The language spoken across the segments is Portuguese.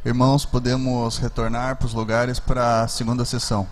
Irmãos, podemos retornar para os lugares para a segunda sessão.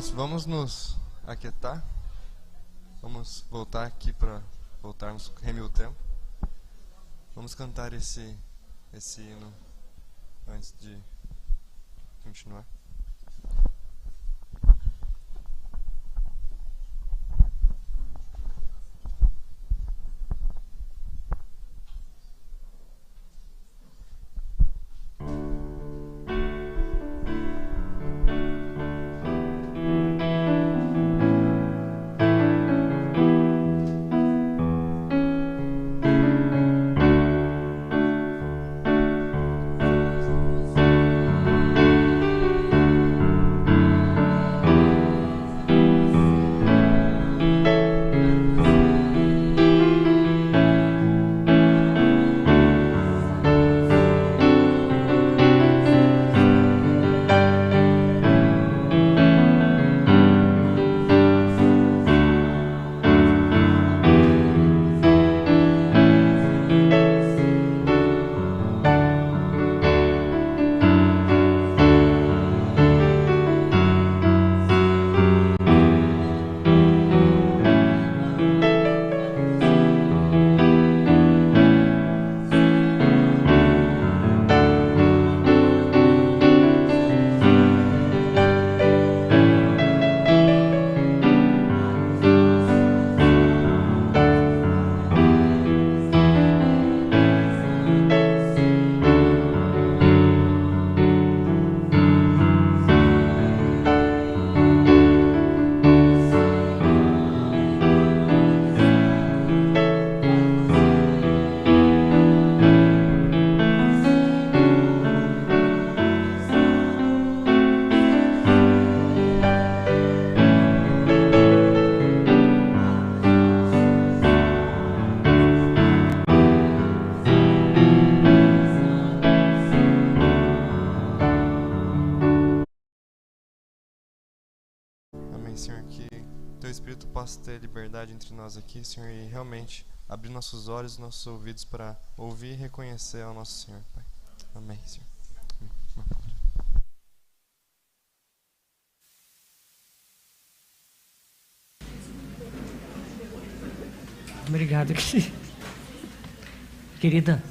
Irmãos, vamos nos aquietar. Vamos voltar aqui para voltarmos remir o tempo. Vamos cantar esse hino antes de continuar. Amém, Senhor, que Teu Espírito possa ter liberdade entre nós aqui, Senhor, e realmente abrir nossos olhos e nossos ouvidos para ouvir e reconhecer ao nosso Senhor, Pai. Amém, Senhor. Amém. Obrigado, querida.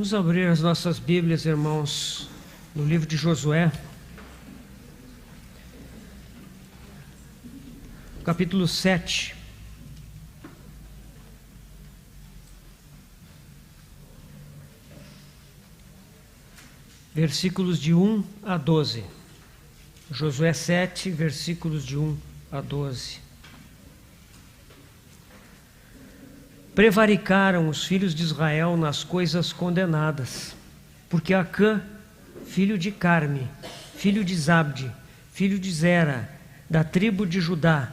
Vamos abrir as nossas Bíblias, irmãos, no livro de Josué, capítulo 7. Versículos de 1 a 12. Josué 7, versículos de 1 a 12. Prevaricaram os filhos de Israel nas coisas condenadas, porque Acã, filho de Carme, filho de Zabde, filho de Zera, da tribo de Judá,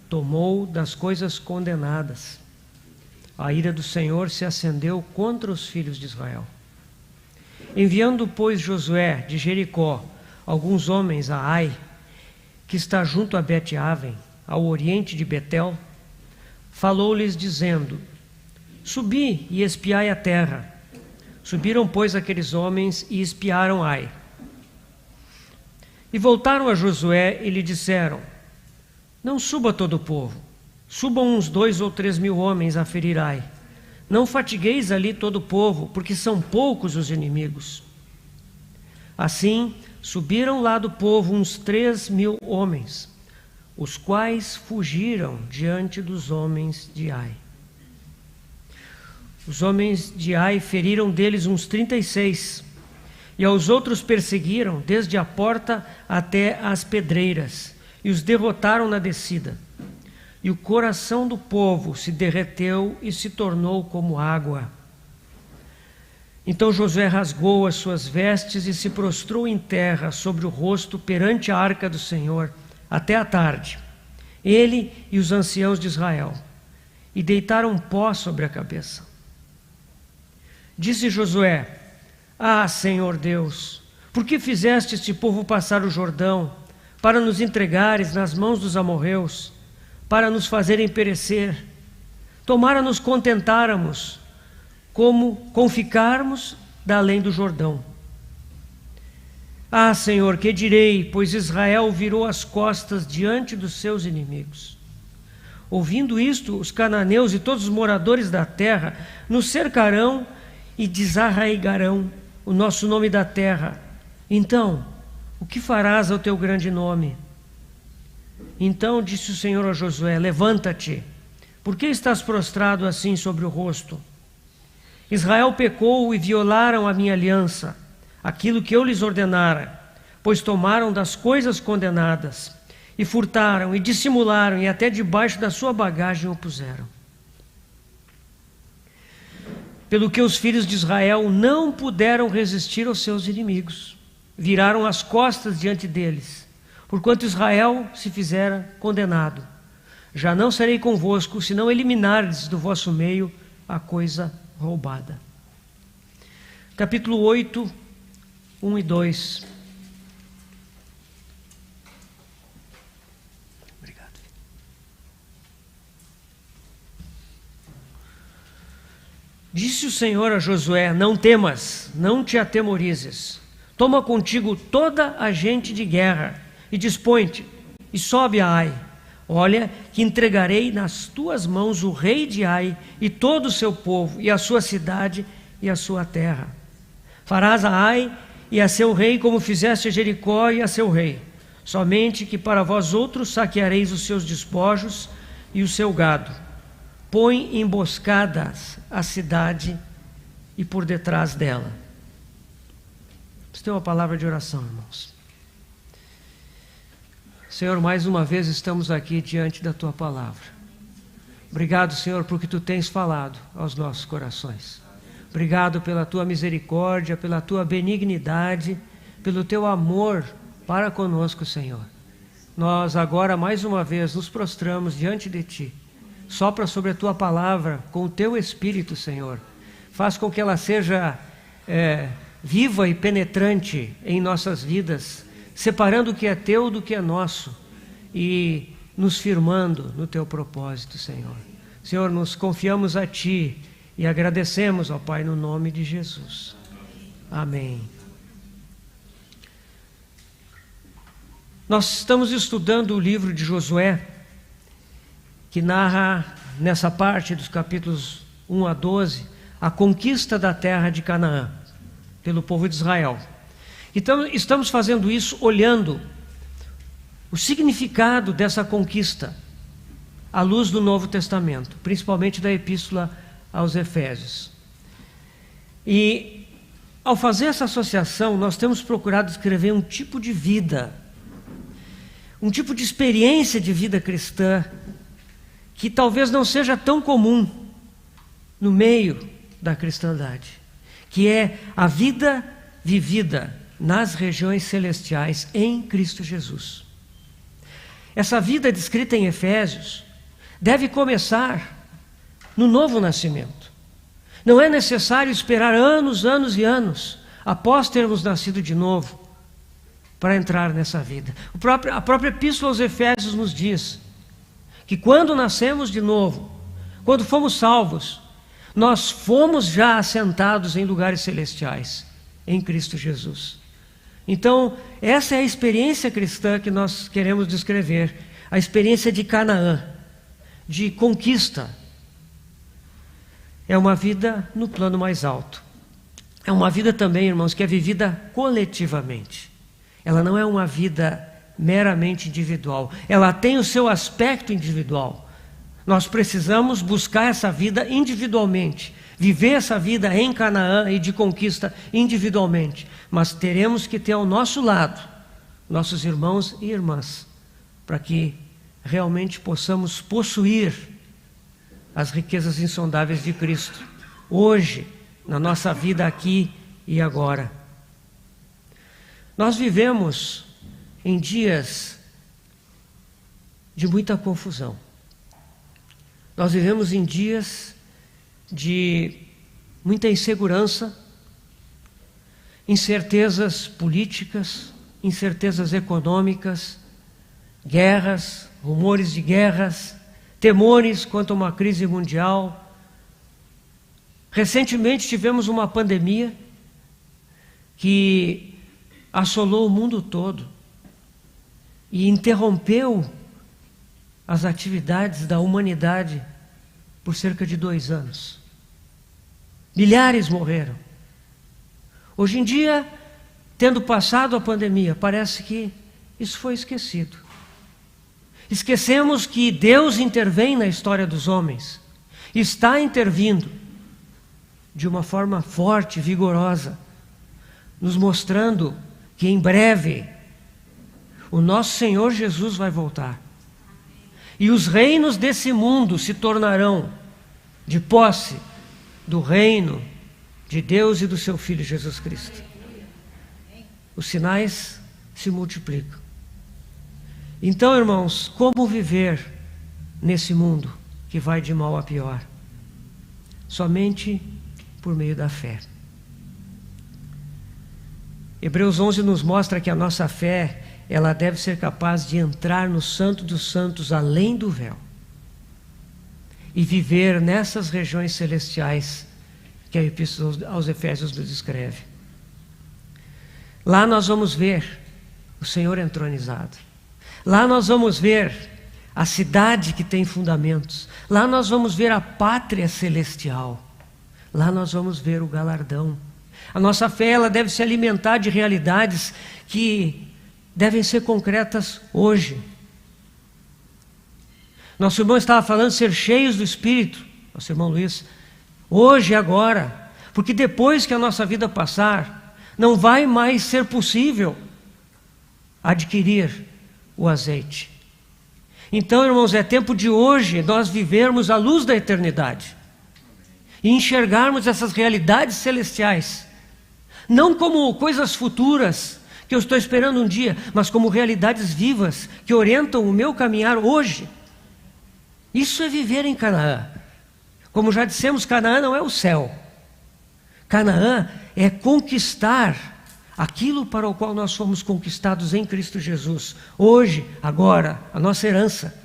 tomou das coisas condenadas. A ira do Senhor se acendeu contra os filhos de Israel. Enviando, pois, Josué de Jericó alguns homens a Ai, que está junto a Bet-Aven, ao oriente de Betel, falou-lhes dizendo: Subi e espiai a terra. Subiram, pois, aqueles homens e espiaram Ai. E voltaram a Josué e lhe disseram: Não suba todo o povo, subam uns 2 ou 3 mil homens a ferir Ai. Não fatigueis ali todo o povo, porque são poucos os inimigos. Assim, subiram lá do povo uns 3 mil homens, os quais fugiram diante dos homens de Ai. Os homens de Ai feriram deles uns 36, e aos outros perseguiram desde a porta até as pedreiras, e os derrotaram na descida. E o coração do povo se derreteu e se tornou como água. Então Josué rasgou as suas vestes e se prostrou em terra sobre o rosto perante a arca do Senhor até a tarde, ele e os anciãos de Israel, e deitaram pó sobre a cabeça. Disse Josué: Ah, Senhor Deus, por que fizeste este povo passar o Jordão, para nos entregares nas mãos dos amorreus, para nos fazerem perecer? Tomara nos contentáramos com ficarmos da além do Jordão. Ah, Senhor, que direi, pois Israel virou as costas diante dos seus inimigos. Ouvindo isto, os cananeus e todos os moradores da terra nos cercarão e desarraigarão o nosso nome da terra. Então, o que farás ao teu grande nome? Então disse o Senhor a Josué: Levanta-te, por que estás prostrado assim sobre o rosto? Israel pecou e violaram a minha aliança, aquilo que eu lhes ordenara, pois tomaram das coisas condenadas, e furtaram, e dissimularam, e até debaixo da sua bagagem o puseram. Pelo que os filhos de Israel não puderam resistir aos seus inimigos, viraram as costas diante deles, porquanto Israel se fizera condenado. Já não serei convosco, se não eliminardes do vosso meio a coisa roubada. Capítulo 8, 1 e 2. Obrigado. Disse o Senhor a Josué: Não temas, não te atemorizes. Toma contigo toda a gente de guerra e dispõe-te e sobe a Ai. Olha que entregarei nas tuas mãos o rei de Ai e todo o seu povo, e a sua cidade e a sua terra. Farás a Ai e a seu rei como fizeste a Jericó e a seu rei. Somente que para vós outros saqueareis os seus despojos e o seu gado. Põe emboscadas a cidade e por detrás dela. Vamos ter uma palavra de oração, irmãos. Senhor, mais uma vez estamos aqui diante da Tua palavra. Obrigado, Senhor, porque Tu tens falado aos nossos corações. Obrigado pela Tua misericórdia, pela Tua benignidade, pelo Teu amor para conosco, Senhor. nós agora mais uma vez nos prostramos diante de Ti. Sopra sobre a Tua palavra com o Teu Espírito, Senhor. Faz com que ela seja viva e penetrante em nossas vidas, separando o que é Teu do que é nosso e nos firmando no Teu propósito, Senhor. Senhor, nos confiamos a Ti e agradecemos, ó Pai, no nome de Jesus. Amém. Nós estamos estudando o livro de Josué, que narra nessa parte dos capítulos 1 a 12, a conquista da terra de Canaã pelo povo de Israel. Então, estamos fazendo isso olhando o significado dessa conquista à luz do Novo Testamento, principalmente da Epístola aos Efésios. E, ao fazer essa associação, nós temos procurado descrever um tipo de vida, um tipo de experiência de vida cristã que talvez não seja tão comum no meio da cristandade, que é a vida vivida nas regiões celestiais em Cristo Jesus. Essa vida descrita em Efésios deve começar no novo nascimento. Não é necessário esperar anos, anos e anos após termos nascido de novo para entrar nessa vida. A própria Epístola aos Efésios nos diz que quando nascemos de novo, quando fomos salvos, nós fomos já assentados em lugares celestiais, em Cristo Jesus. Então, essa é a experiência cristã que nós queremos descrever, a experiência de Canaã, de conquista. É uma vida no plano mais alto. É uma vida também, irmãos, que é vivida coletivamente. Ela não é uma vida meramente individual. Ela tem o seu aspecto individual. Nós precisamos buscar essa vida individualmente, viver essa vida em Canaã e de conquista individualmente. Mas teremos que ter ao nosso lado nossos irmãos e irmãs, para que realmente possamos possuir as riquezas insondáveis de Cristo, hoje, na nossa vida aqui e agora. Nós vivemos em dias de muita confusão. Nós vivemos em dias de muita insegurança, incertezas políticas, incertezas econômicas, guerras, rumores de guerras, temores quanto a uma crise mundial. Recentemente tivemos uma pandemia que assolou o mundo todo e interrompeu as atividades da humanidade por cerca de 2 anos. Milhares morreram. Hoje em dia, tendo passado a pandemia, parece que isso foi esquecido. Esquecemos que Deus intervém na história dos homens, está intervindo de uma forma forte, vigorosa, nos mostrando que em breve o nosso Senhor Jesus vai voltar. E os reinos desse mundo se tornarão de posse do reino de Deus e do seu Filho Jesus Cristo. Os sinais se multiplicam. Então, irmãos, como viver nesse mundo que vai de mal a pior? Somente por meio da fé. Hebreus 11 nos mostra que a nossa fé, ela deve ser capaz de entrar no Santo dos Santos além do véu e viver nessas regiões celestiais que a Epístola aos Efésios nos descreve. Lá nós vamos ver o Senhor entronizado. Lá nós vamos ver a cidade que tem fundamentos. Lá nós vamos ver a pátria celestial. Lá nós vamos ver o galardão. A nossa fé, ela deve se alimentar de realidades que devem ser concretas hoje. Nosso irmão estava falando de ser cheios do Espírito, nosso irmão Luiz, hoje e agora, porque depois que a nossa vida passar, não vai mais ser possível adquirir o azeite. Então, irmãos, é tempo de hoje nós vivermos à luz da eternidade e enxergarmos essas realidades celestiais, não como coisas futuras que eu estou esperando um dia, mas como realidades vivas que orientam o meu caminhar hoje. Isso é viver em Canaã. Como já dissemos, Canaã não é o céu. Canaã é conquistar aquilo para o qual nós fomos conquistados em Cristo Jesus. Hoje, agora, a nossa herança.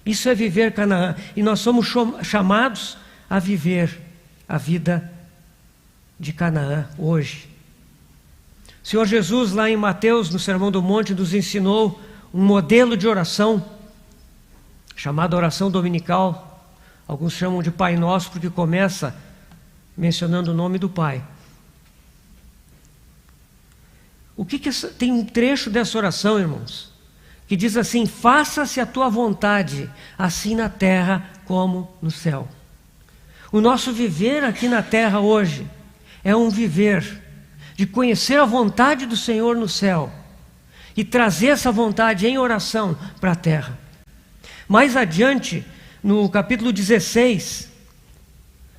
Isso é viver Canaã. E nós somos chamados a viver a vida de Canaã hoje. O Senhor Jesus, lá em Mateus, no Sermão do Monte, nos ensinou um modelo de oração, chamada oração dominical. Alguns chamam de Pai Nosso, porque começa mencionando o nome do Pai. Tem um trecho dessa oração, irmãos, que diz assim: faça-se a tua vontade, assim na terra como no céu. O nosso viver aqui na terra hoje é um viver de conhecer a vontade do Senhor no céu e trazer essa vontade em oração para a terra. Mais adiante, no capítulo 16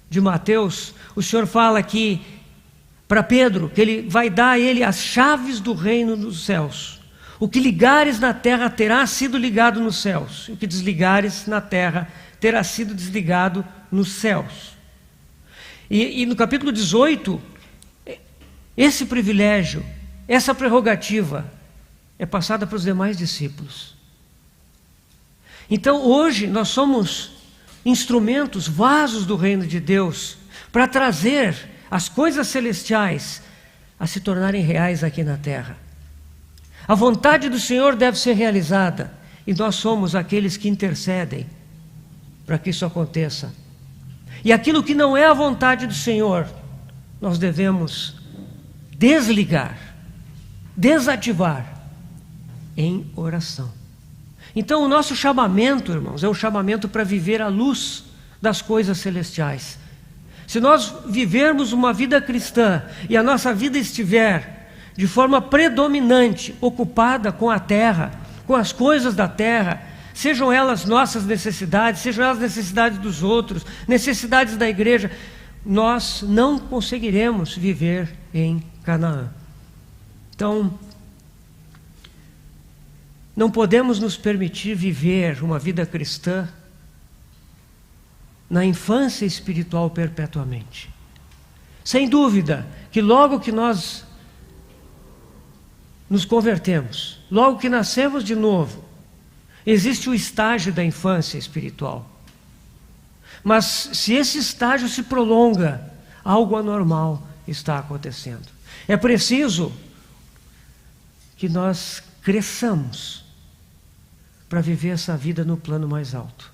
de Mateus, o Senhor fala que para Pedro, que ele vai dar a ele as chaves do reino dos céus. O que ligares na terra terá sido ligado nos céus, o que desligares na terra terá sido desligado nos céus. E no capítulo 18, esse privilégio, essa prerrogativa é passada para os demais discípulos. Então hoje nós somos instrumentos, vasos do reino de Deus, para trazer as coisas celestiais a se tornarem reais aqui na terra. A vontade do Senhor deve ser realizada, e nós somos aqueles que intercedem para que isso aconteça. E aquilo que não é a vontade do Senhor, nós devemos desligar, desativar em oração. Então o nosso chamamento, irmãos, é um chamamento para viver à luz das coisas celestiais. Se nós vivermos uma vida cristã e a nossa vida estiver de forma predominante ocupada com a terra, com as coisas da terra, sejam elas nossas necessidades, sejam elas necessidades dos outros, necessidades da igreja, nós não conseguiremos viver em Canaã. Então, não podemos nos permitir viver uma vida cristã na infância espiritual perpetuamente. Sem dúvida que logo que nós nos convertemos, logo que nascemos de novo, existe o estágio da infância espiritual. Mas se esse estágio se prolonga, algo anormal está acontecendo. É preciso que nós cresçamos para viver essa vida no plano mais alto.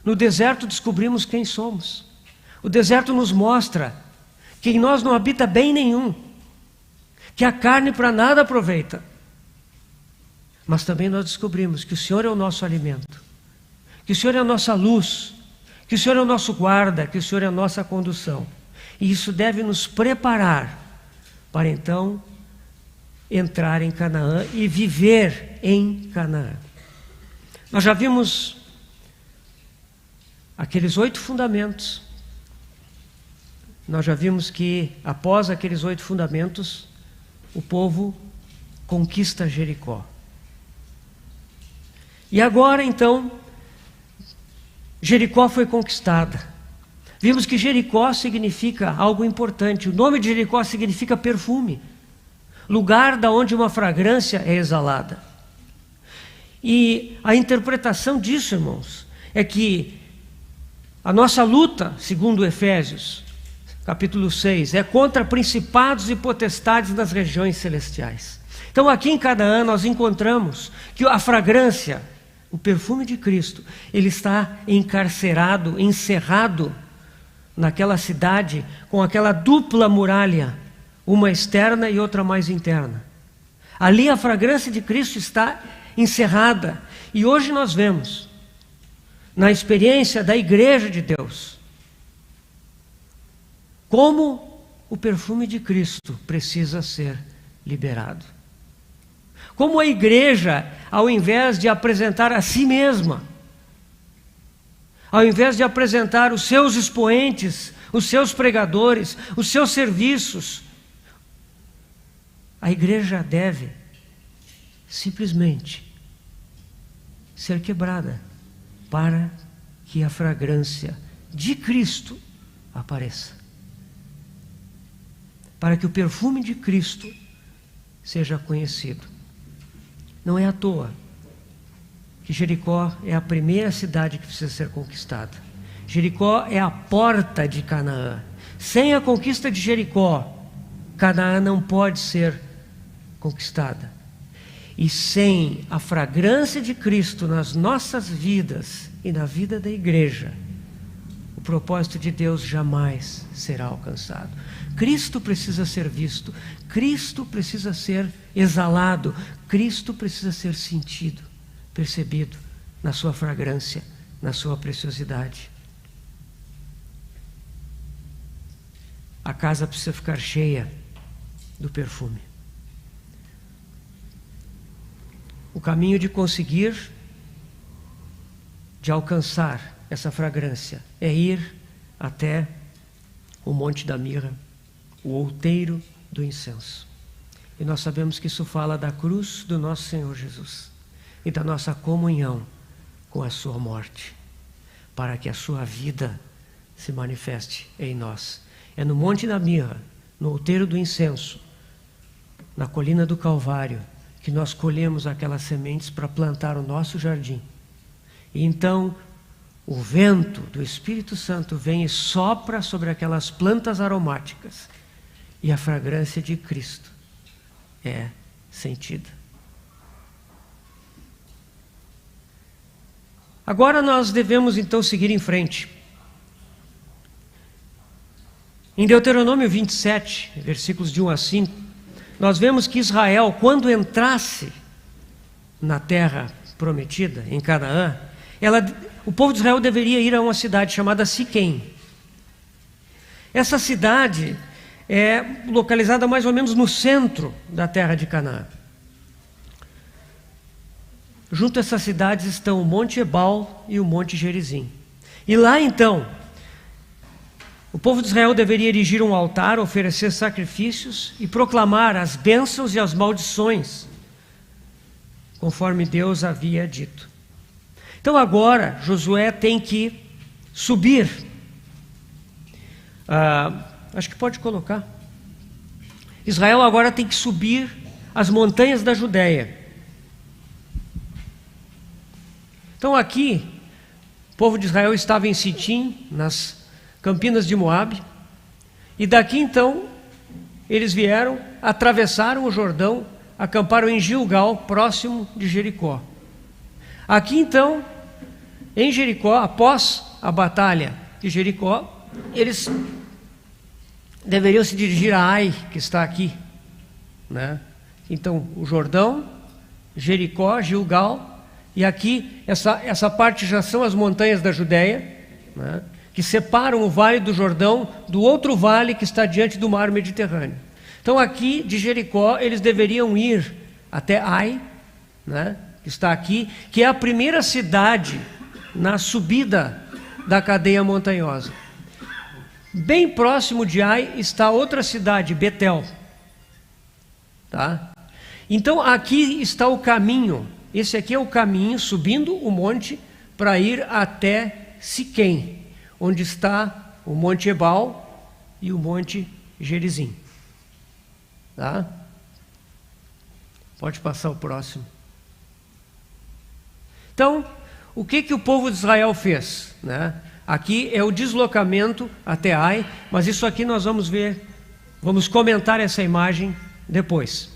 No deserto descobrimos quem somos. O deserto nos mostra que em nós não habita bem nenhum, que a carne para nada aproveita. Mas também nós descobrimos que o Senhor é o nosso alimento, que o Senhor é a nossa luz, que o Senhor é o nosso guarda, que o Senhor é a nossa condução. E isso deve nos preparar para então entrar em Canaã e viver em Canaã. Nós já vimos aqueles 8 fundamentos. Nós já vimos que após aqueles 8 fundamentos, o povo conquista Jericó. E agora então, Jericó foi conquistada. Vimos que Jericó significa algo importante. O nome de Jericó significa perfume, lugar da onde uma fragrância é exalada. E a interpretação disso, irmãos, é que a nossa luta, segundo Efésios, capítulo 6, é contra principados e potestades das regiões celestiais. Então aqui em Canaã nós encontramos que a fragrância, o perfume de Cristo, ele está encarcerado, encerrado naquela cidade com aquela dupla muralha, uma externa e outra mais interna. Ali a fragrância de Cristo está encerrada. E hoje nós vemos, na experiência da igreja de Deus, como o perfume de Cristo precisa ser liberado. Como a igreja, ao invés de apresentar a si mesma, ao invés de apresentar os seus expoentes, os seus pregadores, os seus serviços, A igreja deve simplesmente ser quebrada para que a fragrância de Cristo apareça. Para que o perfume de Cristo seja conhecido. Não é à toa que Jericó é a primeira cidade que precisa ser conquistada. Jericó é a porta de Canaã. Sem a conquista de Jericó, Canaã não pode ser conquistada. E sem a fragrância de Cristo nas nossas vidas e na vida da igreja, o propósito de Deus jamais será alcançado. Cristo precisa ser visto, Cristo precisa ser exalado, Cristo precisa ser sentido, percebido na sua fragrância, na sua preciosidade. A casa precisa ficar cheia do perfume. O caminho de conseguir, de alcançar essa fragrância, é ir até o Monte da Mirra, o outeiro do incenso. E nós sabemos que isso fala da cruz do nosso Senhor Jesus e da nossa comunhão com a sua morte, para que a sua vida se manifeste em nós. É no Monte da Mirra, no outeiro do incenso, na colina do Calvário, que nós colhemos aquelas sementes para plantar o nosso jardim. E então o vento do Espírito Santo vem e sopra sobre aquelas plantas aromáticas e a fragrância de Cristo é sentida. Agora nós devemos então seguir em frente. Em Deuteronômio 27, versículos de 1 a 5, nós vemos que Israel, quando entrasse na terra prometida, em Canaã, o povo de Israel deveria ir a uma cidade chamada Siquém. Essa cidade é localizada mais ou menos no centro da terra de Canaã. Junto a essas cidades estão o Monte Ebal e o Monte Gerizim. E lá então, o povo de Israel deveria erigir um altar, oferecer sacrifícios e proclamar as bênçãos e as maldições, conforme Deus havia dito. Então agora, Josué tem que subir. Acho que pode colocar. Israel agora tem que subir as montanhas da Judéia. Então aqui, o povo de Israel estava em Sitim, nas Campinas de Moabe, e daqui então eles vieram, atravessaram o Jordão, acamparam em Gilgal, próximo de Jericó. Aqui então, em Jericó, após a batalha de Jericó, eles deveriam se dirigir a Ai, que está aqui, né? Então, o Jordão, Jericó, Gilgal, e aqui, essa parte já são as montanhas da Judéia, né? Que separam o Vale do Jordão do outro vale que está diante do mar Mediterrâneo. Então aqui de Jericó eles deveriam ir até Ai, né, que está aqui, que é a primeira cidade na subida da cadeia montanhosa. Bem próximo de Ai está outra cidade, Betel. Tá? Então aqui está o caminho, esse aqui é o caminho subindo o monte para ir até Siquém, onde está o Monte Ebal e o Monte Gerizim. Tá? Pode passar o próximo. Então, o que o povo de Israel fez? Né? Aqui é o deslocamento até Ai, mas isso aqui nós vamos ver, vamos comentar essa imagem depois.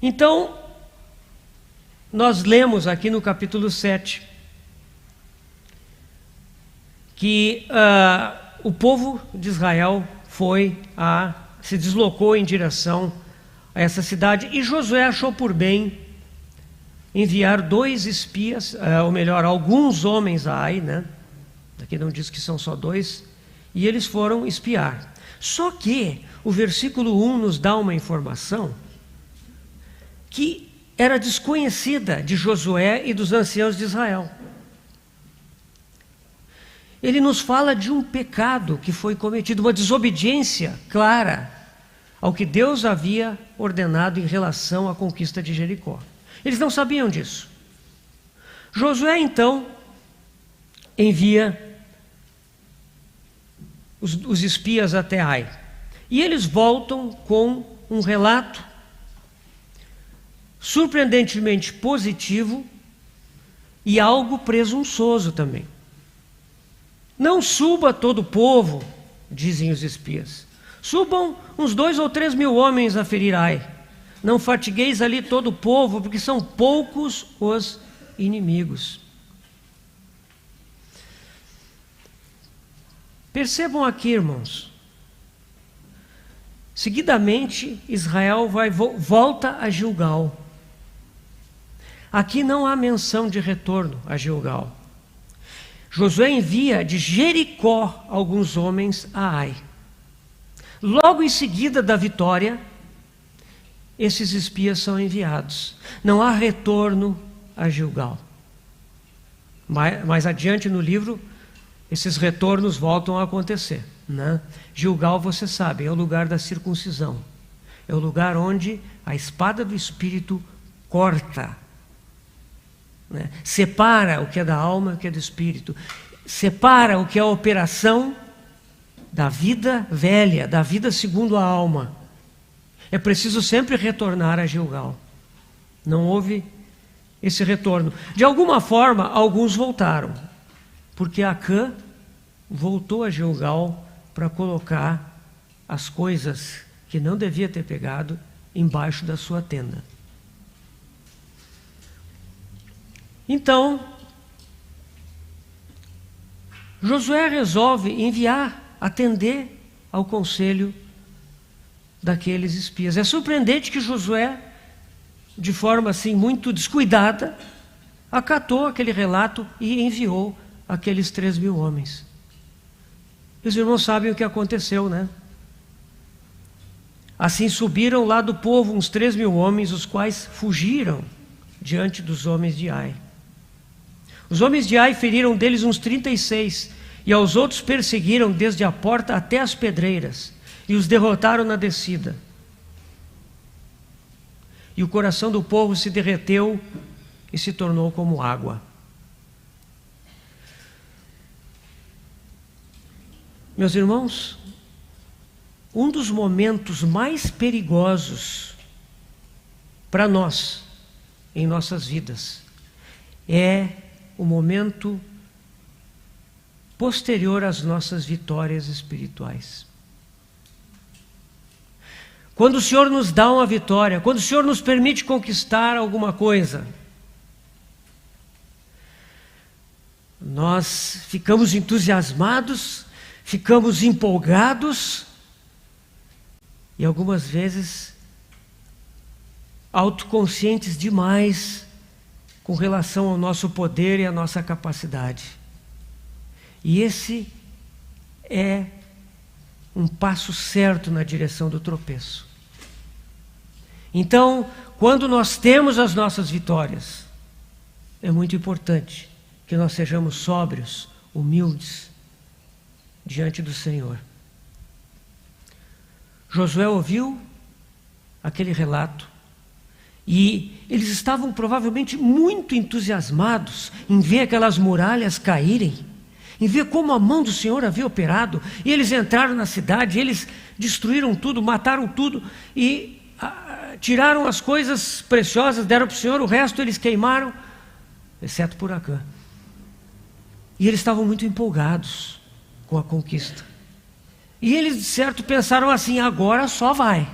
Então, nós lemos aqui no capítulo 7 que o povo de Israel se deslocou em direção a essa cidade e Josué achou por bem enviar 2 espias, ou melhor, alguns homens a Ai, né? Aqui não diz que são só 2, e eles foram espiar. Só que o versículo 1 nos dá uma informação que era desconhecida de Josué e dos anciãos de Israel. ele nos fala de um pecado que foi cometido, uma desobediência clara ao que Deus havia ordenado em relação à conquista de Jericó. Eles não sabiam disso. Josué, então, envia os espias até Ai. E eles voltam com um relato surpreendentemente positivo e algo presunçoso também. Não suba todo o povo, dizem os espias. Subam uns 2 ou 3 mil homens a ferir Ai. Não fatigueis ali todo o povo, porque são poucos os inimigos. Percebam aqui, irmãos. Seguidamente, Israel volta a Gilgal. Aqui não há menção de retorno a Gilgal. Josué envia de Jericó alguns homens a Ai. Logo em seguida da vitória, esses espias são enviados. Não há retorno a Gilgal. Mais adiante no livro, esses retornos voltam a acontecer, né? Gilgal, você sabe, é o lugar da circuncisão. É o lugar onde a espada do Espírito corta, né? Separa o que é da alma e o que é do Espírito. Separa o que é a operação da vida velha, da vida segundo a alma. É preciso sempre retornar a Gilgal. Não houve esse retorno. De alguma forma, alguns voltaram, porque Acã voltou a Gilgal para colocar as coisas que não devia ter pegado embaixo da sua tenda. Então, Josué resolve atender ao conselho daqueles espias. É surpreendente que Josué, de forma assim muito descuidada, acatou aquele relato e enviou aqueles 3 mil homens. E os irmãos sabem o que aconteceu, né? Assim subiram lá do povo uns 3 mil homens, os quais fugiram diante dos homens de Ai. Os homens de Ai feriram deles uns 36, e aos outros perseguiram desde a porta até as pedreiras, e os derrotaram na descida. E o coração do povo se derreteu e se tornou como água. Meus irmãos, um dos momentos mais perigosos para nós, em nossas vidas, é o momento posterior às nossas vitórias espirituais. Quando o Senhor nos dá uma vitória, quando o Senhor nos permite conquistar alguma coisa, nós ficamos entusiasmados, ficamos empolgados e algumas vezes autoconscientes demais com relação ao nosso poder e à nossa capacidade. E esse é um passo certo na direção do tropeço. Então, quando nós temos as nossas vitórias, é muito importante que nós sejamos sóbrios, humildes, diante do Senhor. Josué ouviu aquele relato e eles estavam provavelmente muito entusiasmados em ver aquelas muralhas caírem, em ver como a mão do Senhor havia operado. E eles entraram na cidade, eles destruíram tudo, mataram tudo e tiraram as coisas preciosas, deram para o Senhor, o resto eles queimaram, exceto por Acã. E eles estavam muito empolgados com a conquista. E eles, de certo, pensaram assim: agora só vai.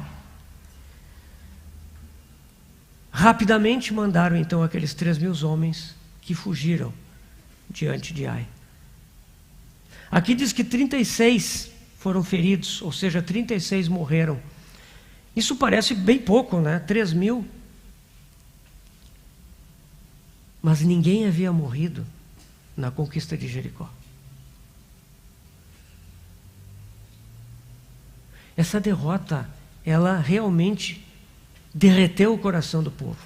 Rapidamente mandaram então aqueles 3 mil homens que fugiram diante de Ai. Aqui diz que 36 foram feridos, ou seja, 36 morreram. Isso parece bem pouco, né? 3 mil. Mas ninguém havia morrido na conquista de Jericó. Essa derrota, ela realmente derreteu o coração do povo.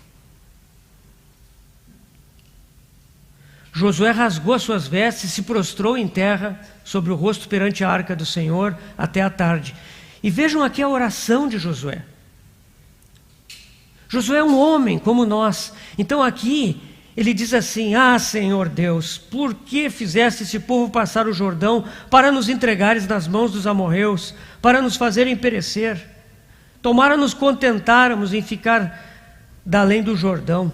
Josué rasgou as suas vestes e se prostrou em terra sobre o rosto perante a arca do Senhor até a tarde. E vejam aqui a oração de Josué. Josué é um homem como nós. Então aqui ele diz assim: ah, Senhor Deus, por que fizeste esse povo passar o Jordão para nos entregares nas mãos dos amorreus, para nos fazerem perecer? Tomara nos contentáramos em ficar da além do Jordão.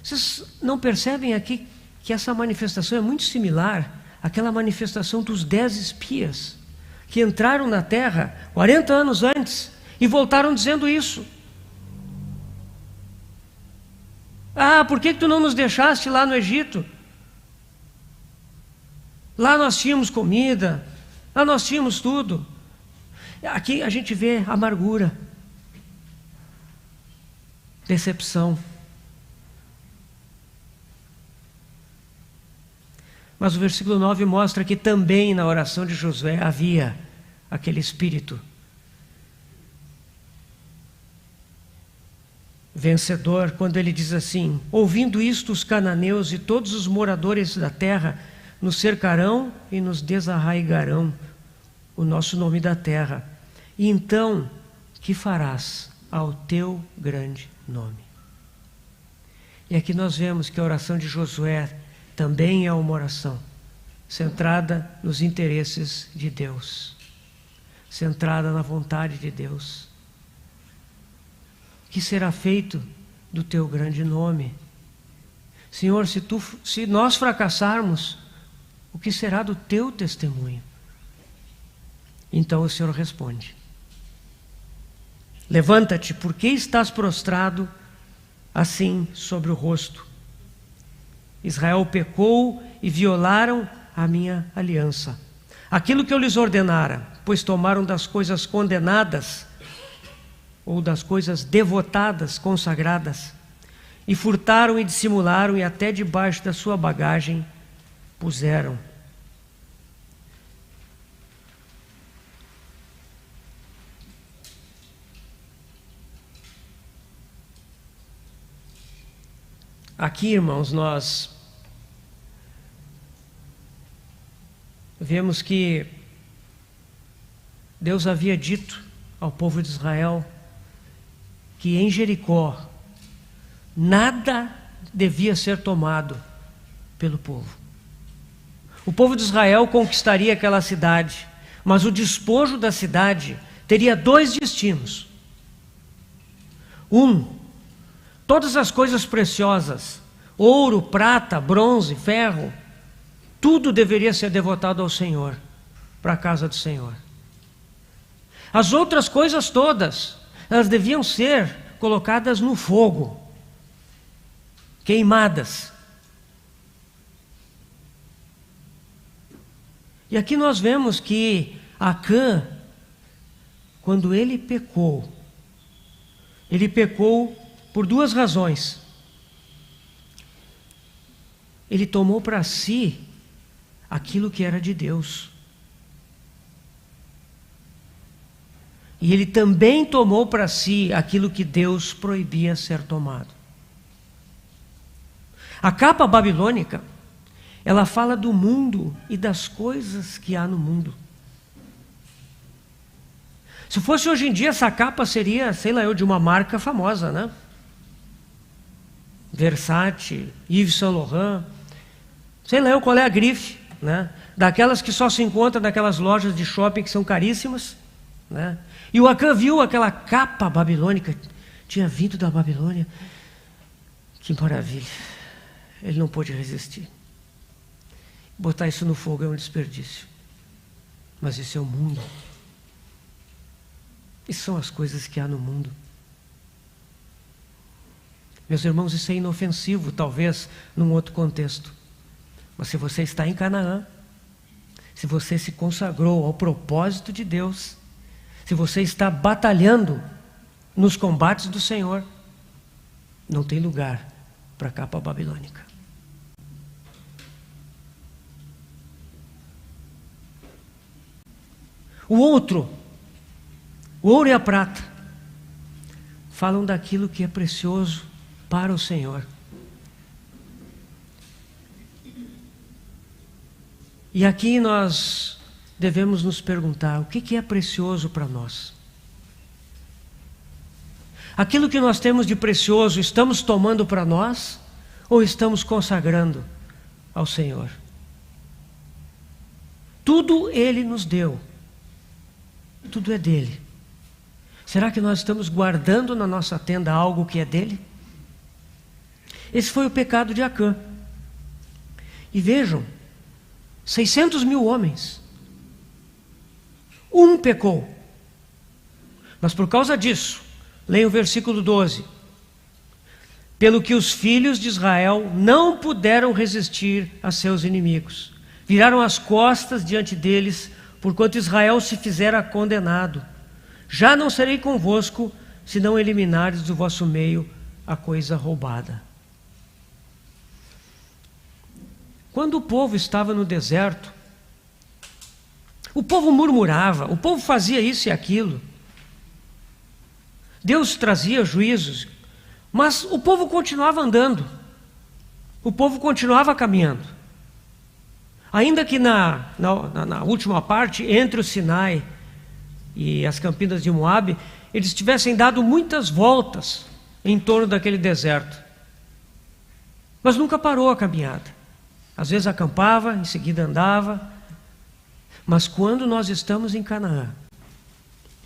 Vocês não percebem aqui que essa manifestação é muito similar àquela manifestação dos 10 espias que entraram na terra 40 anos antes e voltaram dizendo isso. Ah, por que tu não nos deixaste lá no Egito? Lá nós tínhamos comida, lá nós tínhamos tudo. Aqui a gente vê amargura, decepção. Mas o versículo 9 mostra que também na oração de Josué havia aquele espírito vencedor, quando ele diz assim: ouvindo isto, os cananeus e todos os moradores da terra nos cercarão e nos desarraigarão o nosso nome da terra. E então, que farás ao teu grande nome? E aqui nós vemos que a oração de Josué também é uma oração centrada nos interesses de Deus, centrada na vontade de Deus. Que será feito do teu grande nome? Senhor, se nós fracassarmos, o que será do teu testemunho? Então o Senhor responde: levanta-te, porque estás prostrado assim sobre o rosto? Israel pecou e violaram a minha aliança, aquilo que eu lhes ordenara, pois tomaram das coisas condenadas, ou das coisas devotadas, consagradas, e furtaram e dissimularam, e até debaixo da sua bagagem puseram. Aqui, irmãos, nós vemos que Deus havia dito ao povo de Israel que em Jericó nada devia ser tomado pelo povo. O povo de Israel conquistaria aquela cidade, mas o despojo da cidade teria 2 destinos. Todas as coisas preciosas, ouro, prata, bronze, ferro, tudo deveria ser devotado ao Senhor, para a casa do Senhor. As outras coisas todas, elas deviam ser colocadas no fogo, queimadas. E aqui nós vemos que Acã, quando ele pecou por 2 razões. Ele tomou para si aquilo que era de Deus. E ele também tomou para si aquilo que Deus proibia ser tomado. A capa babilônica, ela fala do mundo e das coisas que há no mundo. Se fosse hoje em dia, essa capa seria, sei lá eu, de uma marca famosa, né? Versace, Yves Saint Laurent, sei lá eu qual é a grife, né? Daquelas que só se encontram naquelas lojas de shopping que são caríssimas, né? E o Acã viu aquela capa babilônica, tinha vindo da Babilônia. Que maravilha! Ele não pôde resistir. Botar isso no fogo é um desperdício. Mas isso é o mundo. Isso são as coisas que há no mundo. Meus irmãos, isso é inofensivo, talvez num outro contexto. Mas se você está em Canaã, se você se consagrou ao propósito de Deus, se você está batalhando nos combates do Senhor, não tem lugar para a capa babilônica. O ouro e a prata, falam daquilo que é precioso para o Senhor. E aqui nós devemos nos perguntar: o que é precioso para nós? Aquilo que nós temos de precioso, estamos tomando para nós ou estamos consagrando ao Senhor? Tudo Ele nos deu. Tudo é dele. Será que nós estamos guardando na nossa tenda algo que é dele? Esse foi o pecado de Acã. E vejam, 600 mil homens. Um pecou. Mas por causa disso, leia o versículo 12. Pelo que os filhos de Israel não puderam resistir a seus inimigos. Viraram as costas diante deles, porquanto Israel se fizera condenado. Já não serei convosco, se não eliminares do vosso meio a coisa roubada. Quando o povo estava no deserto, o povo murmurava, o povo fazia isso e aquilo. Deus trazia juízos, mas o povo continuava andando, o povo continuava caminhando. Ainda que na última parte, entre o Sinai e as campinas de Moabe, eles tivessem dado muitas voltas em torno daquele deserto. Mas nunca parou a caminhada. Às vezes acampava, em seguida andava. Mas quando nós estamos em Canaã,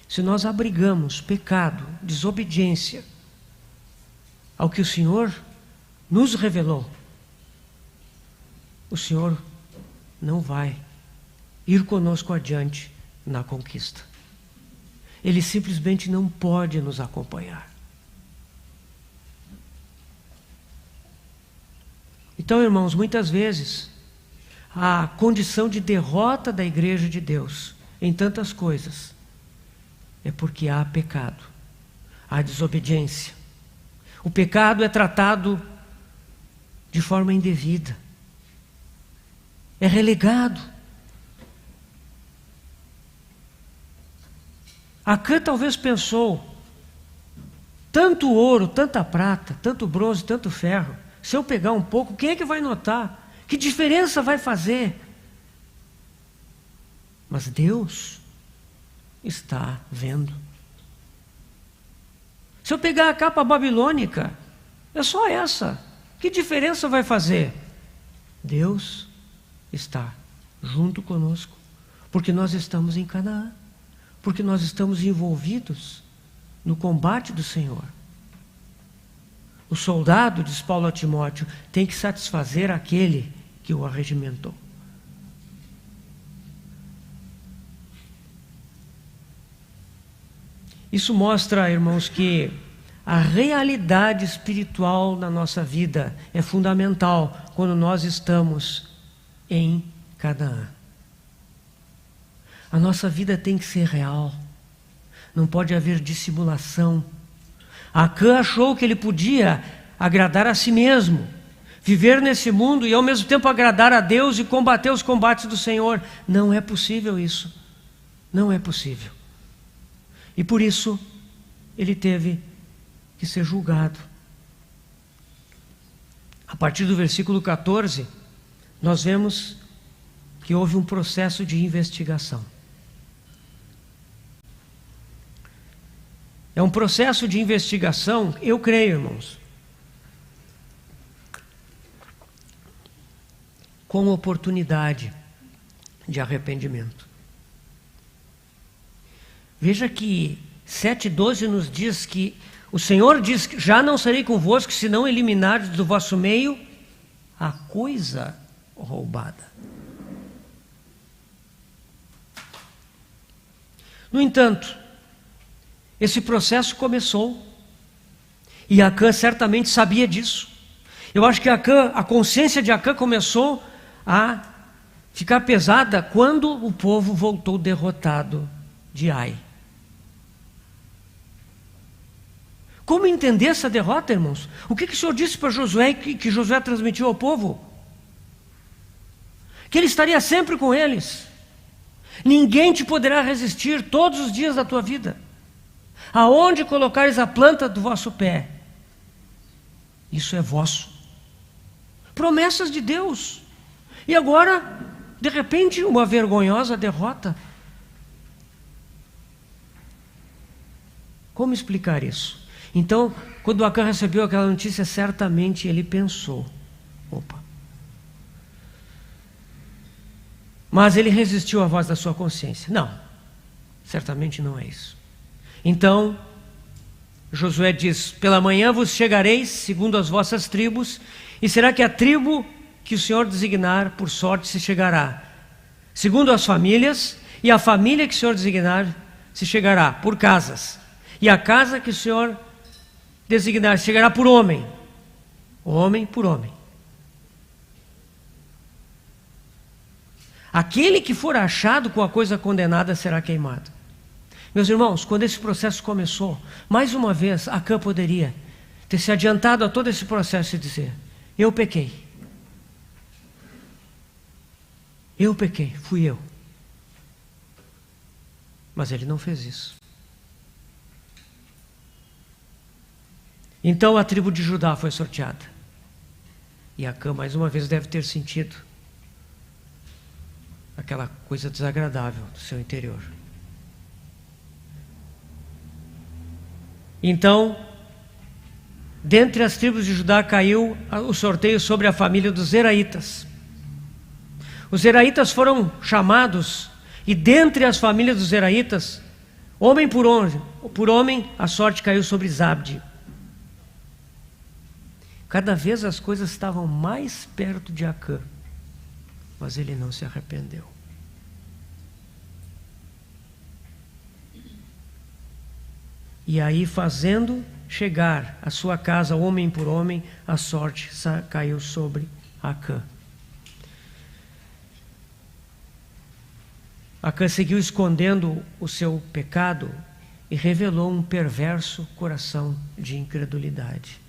se nós abrigamos pecado, desobediência ao que o Senhor nos revelou, o Senhor não vai ir conosco adiante na conquista. Ele simplesmente não pode nos acompanhar. Então, irmãos, muitas vezes a condição de derrota da igreja de Deus em tantas coisas é porque há pecado, há desobediência. O pecado é tratado de forma indevida, é relegado. Acã talvez pensou: tanto ouro, tanta prata, tanto bronze, tanto ferro, se eu pegar um pouco, quem é que vai notar? Que diferença vai fazer? Mas Deus está vendo. Se eu pegar a capa babilônica, é só essa. Que diferença vai fazer? Deus está junto conosco, porque nós estamos em Canaã, porque nós estamos envolvidos no combate do Senhor. O soldado, diz Paulo a Timóteo, tem que satisfazer aquele que o arregimentou. Isso mostra, irmãos, que a realidade espiritual na nossa vida é fundamental quando nós estamos em Canaã. A nossa vida tem que ser real. Não pode haver dissimulação. Acã achou que ele podia agradar a si mesmo, viver nesse mundo e ao mesmo tempo agradar a Deus e combater os combates do Senhor. Não é possível isso. Não é possível. E por isso ele teve que ser julgado. A partir do versículo 14, nós vemos que houve um processo de investigação. É um processo de investigação, eu creio, irmãos, com oportunidade de arrependimento. Veja que 7:12 nos diz que o Senhor diz que já não serei convosco se não eliminares do vosso meio a coisa roubada. No entanto, esse processo começou, e Acã certamente sabia disso. Eu acho que a consciência de Acã começou a ficar pesada quando o povo voltou derrotado de Ai. Como entender essa derrota, irmãos? O que o Senhor disse para Josué e que Josué transmitiu ao povo? Que ele estaria sempre com eles. Ninguém te poderá resistir todos os dias da tua vida. Aonde colocares a planta do vosso pé, isso é vosso. Promessas de Deus. E agora, De repente, uma vergonhosa derrota. Como explicar isso? Então, quando Acã recebeu aquela notícia, certamente ele pensou: opa. Mas ele resistiu à voz da sua consciência. Não, certamente não é isso. Então, Josué diz: pela manhã vos chegareis, segundo as vossas tribos, e será que a tribo que o Senhor designar por sorte se chegará, segundo as famílias, e a família que o Senhor designar se chegará por casas, e a casa que o Senhor designar chegará por homem, homem por homem. Aquele que for achado com a coisa condenada será queimado. Meus irmãos, quando esse processo começou, mais uma vez, Acã poderia ter se adiantado a todo esse processo e dizer: eu pequei. Eu pequei, fui eu. Mas ele não fez isso. Então a tribo de Judá foi sorteada. E Acã, mais uma vez, deve ter sentido aquela coisa desagradável do seu interior. Então, dentre as tribos de Judá caiu o sorteio sobre a família dos Zeraitas. Os Zeraitas foram chamados, e dentre as famílias dos Zeraitas, homem por homem, a sorte caiu sobre Zabdi. Cada vez as coisas estavam mais perto de Acã, mas ele não se arrependeu. E aí, fazendo chegar a sua casa homem por homem, a sorte caiu sobre Acã. Acã seguiu escondendo o seu pecado e revelou um perverso coração de incredulidade.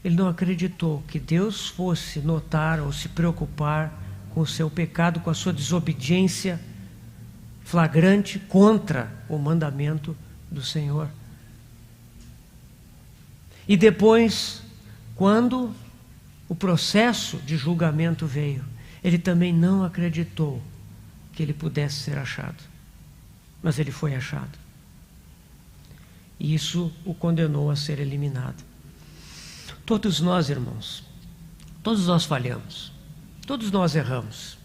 Ele não acreditou que Deus fosse notar ou se preocupar com o seu pecado, com a sua desobediência flagrante contra o mandamento do Senhor. E depois, quando o processo de julgamento veio, ele também não acreditou que ele pudesse ser achado. Mas ele foi achado. E isso o condenou a ser eliminado. Todos nós, irmãos, todos nós falhamos. Todos nós erramos.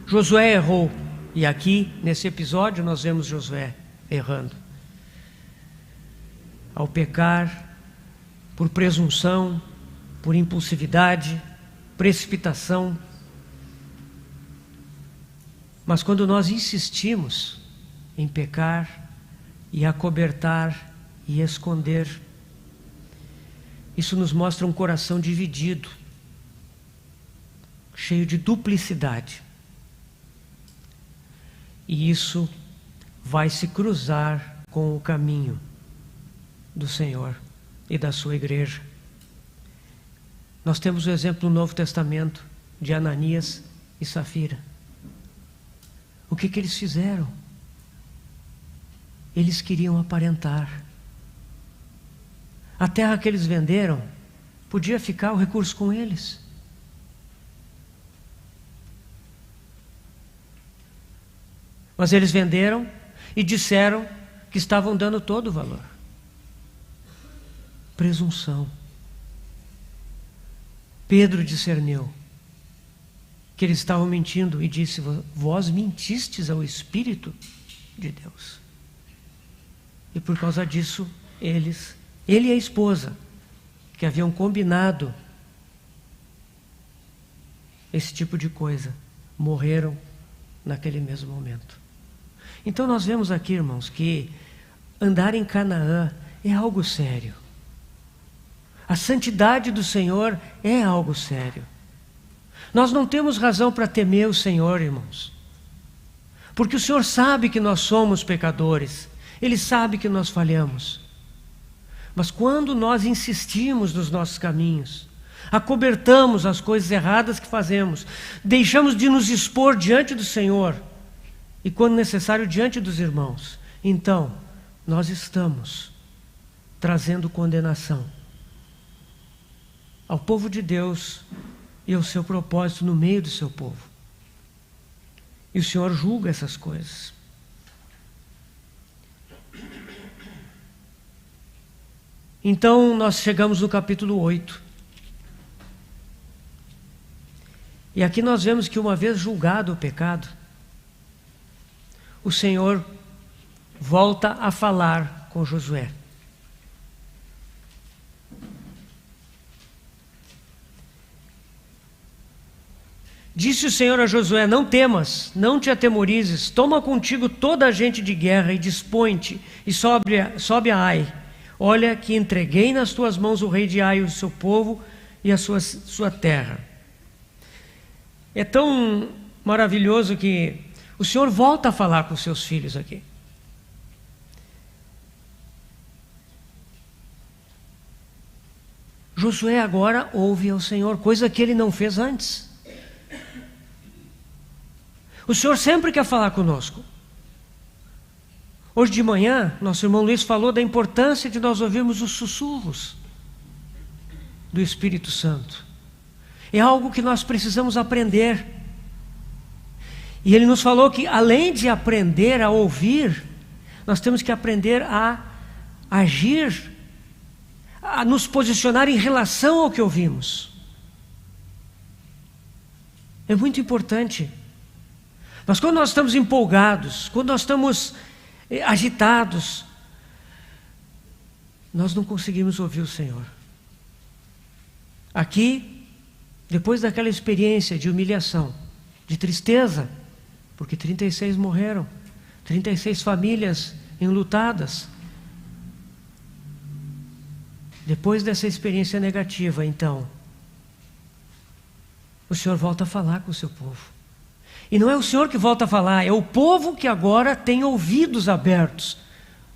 Josué errou. E aqui, nesse episódio, nós vemos Josué errando. Ao pecar, por presunção, por impulsividade, precipitação. Mas quando nós insistimos em pecar e acobertar e esconder, isso nos mostra um coração dividido, cheio de duplicidade. E isso vai se cruzar com o caminho do Senhor e da sua igreja. Nós temos o exemplo no Novo Testamento de Ananias e Safira. O que eles fizeram? Eles queriam aparentar. A terra que eles venderam, podia ficar o recurso com eles. Mas eles venderam e disseram que estavam dando todo o valor. Presunção. Pedro discerniu que eles estavam mentindo e disse: vós mentistes ao Espírito de Deus. E por causa disso, ele e a esposa, que haviam combinado esse tipo de coisa, morreram naquele mesmo momento. Então nós vemos aqui, irmãos, que andar em Canaã é algo sério. A santidade do Senhor é algo sério. Nós não temos razão para temer o Senhor, irmãos. Porque o Senhor sabe que nós somos pecadores. Ele sabe que nós falhamos. Mas quando nós insistimos nos nossos caminhos, acobertamos as coisas erradas que fazemos, deixamos de nos expor diante do Senhor, e quando necessário diante dos irmãos, então nós estamos trazendo condenação ao povo de Deus e ao seu propósito no meio do seu povo. E o Senhor julga essas coisas. Então nós chegamos no capítulo 8. E aqui nós vemos que uma vez julgado o pecado, o Senhor volta a falar com Josué. Disse o Senhor a Josué: não temas, não te atemorizes, toma contigo toda a gente de guerra e dispõe-te e sobe a Ai. Olha que entreguei nas tuas mãos o rei de Ai, o seu povo e a sua terra. É tão maravilhoso que o Senhor volta a falar com os seus filhos aqui. Josué agora ouve ao Senhor, coisa que ele não fez antes. O Senhor sempre quer falar conosco. Hoje de manhã, nosso irmão Luiz falou da importância de nós ouvirmos os sussurros do Espírito Santo. É algo que nós precisamos aprender. E ele nos falou que, além de aprender a ouvir, nós temos que aprender a agir, a nos posicionar em relação ao que ouvimos. É muito importante. Mas quando nós estamos empolgados, quando nós estamos agitados, nós não conseguimos ouvir o Senhor. Aqui, depois daquela experiência de humilhação, de tristeza, porque 36 morreram, 36 famílias enlutadas. Depois dessa experiência negativa, então, o Senhor volta a falar com o seu povo. E não é o Senhor que volta a falar, é o povo que agora tem ouvidos abertos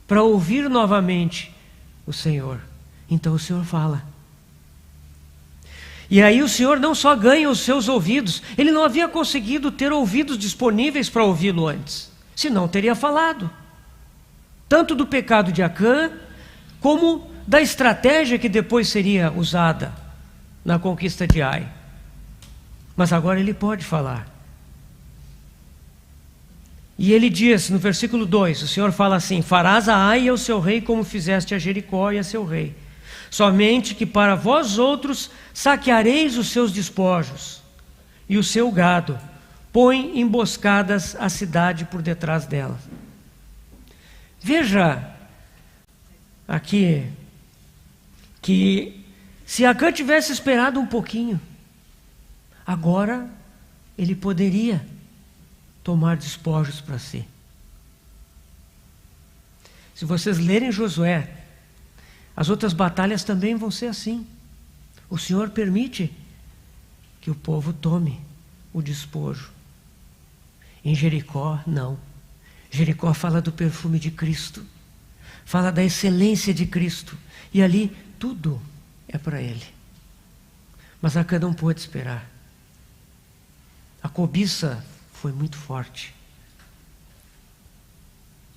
para ouvir novamente o Senhor. Então o Senhor fala. E aí o Senhor não só ganha os seus ouvidos, ele não havia conseguido ter ouvidos disponíveis para ouvi-lo antes, senão teria falado. Tanto do pecado de Acã, como da estratégia que depois seria usada na conquista de Ai. Mas agora ele pode falar. E ele diz no versículo 2, o Senhor fala assim: farás a Ai e ao seu rei como fizeste a Jericó e a seu rei. Somente que para vós outros saqueareis os seus despojos e o seu gado. Põe emboscadas a cidade por detrás dela. Veja aqui que se Acã tivesse esperado um pouquinho, agora ele poderia tomar despojos para si. Se vocês lerem Josué, as outras batalhas também vão ser assim. O Senhor permite que o povo tome o despojo. Em Jericó, não. Jericó fala do perfume de Cristo, fala da excelência de Cristo, e ali tudo é para ele. Mas Acã não pôde esperar. A cobiça foi muito forte.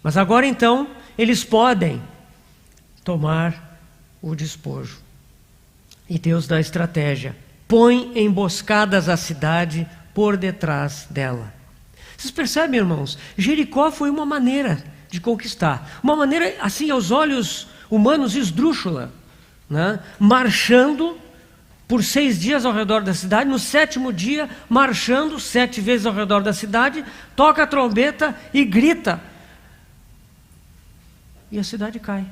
Mas agora então, eles podem tomar o despojo. E Deus dá estratégia. Põe emboscadas a cidade por detrás dela. Vocês percebem, irmãos? Jericó foi uma maneira de conquistar. Uma maneira, assim, aos olhos humanos, esdrúxula, né? Marchando por 6 dias ao redor da cidade. No 7º dia, marchando 7 vezes ao redor da cidade, toca a trombeta e grita. E a cidade cai.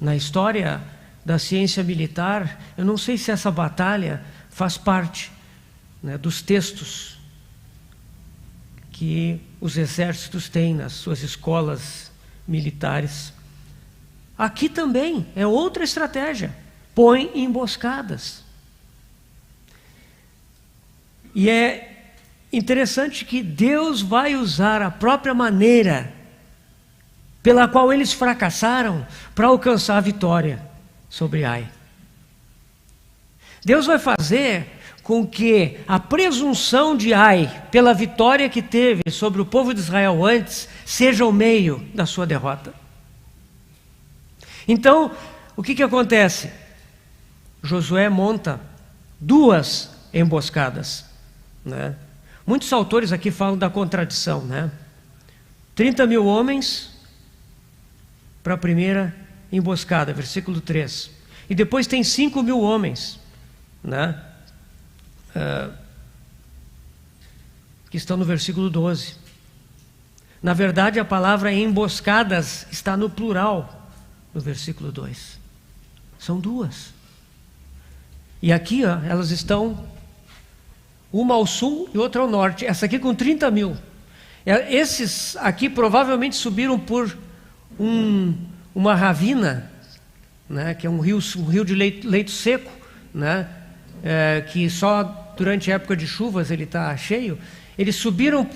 Na história da ciência militar, eu não sei se essa batalha faz parte, né, dos textos que os exércitos têm nas suas escolas militares. Aqui também é outra estratégia. Põe emboscadas. E é interessante que Deus vai usar a própria maneira pela qual eles fracassaram para alcançar a vitória sobre Ai. Deus vai fazer com que a presunção de Ai pela vitória que teve sobre o povo de Israel antes seja o meio da sua derrota. Então, o que acontece? Josué monta 2 emboscadas, né? Muitos autores aqui falam da contradição, né? 30 mil homens para a primeira emboscada, versículo 3. E depois tem 5 mil homens, né? Que estão no versículo 12. Na verdade, a palavra emboscadas está no plural, no versículo 2. São duas. E aqui, ó, elas estão, uma ao sul e outra ao norte. Essa aqui com 30 mil. Esses aqui provavelmente subiram por uma ravina, né, que é um rio de leito seco, né, que só durante a época de chuvas ele está cheio. Eles subiram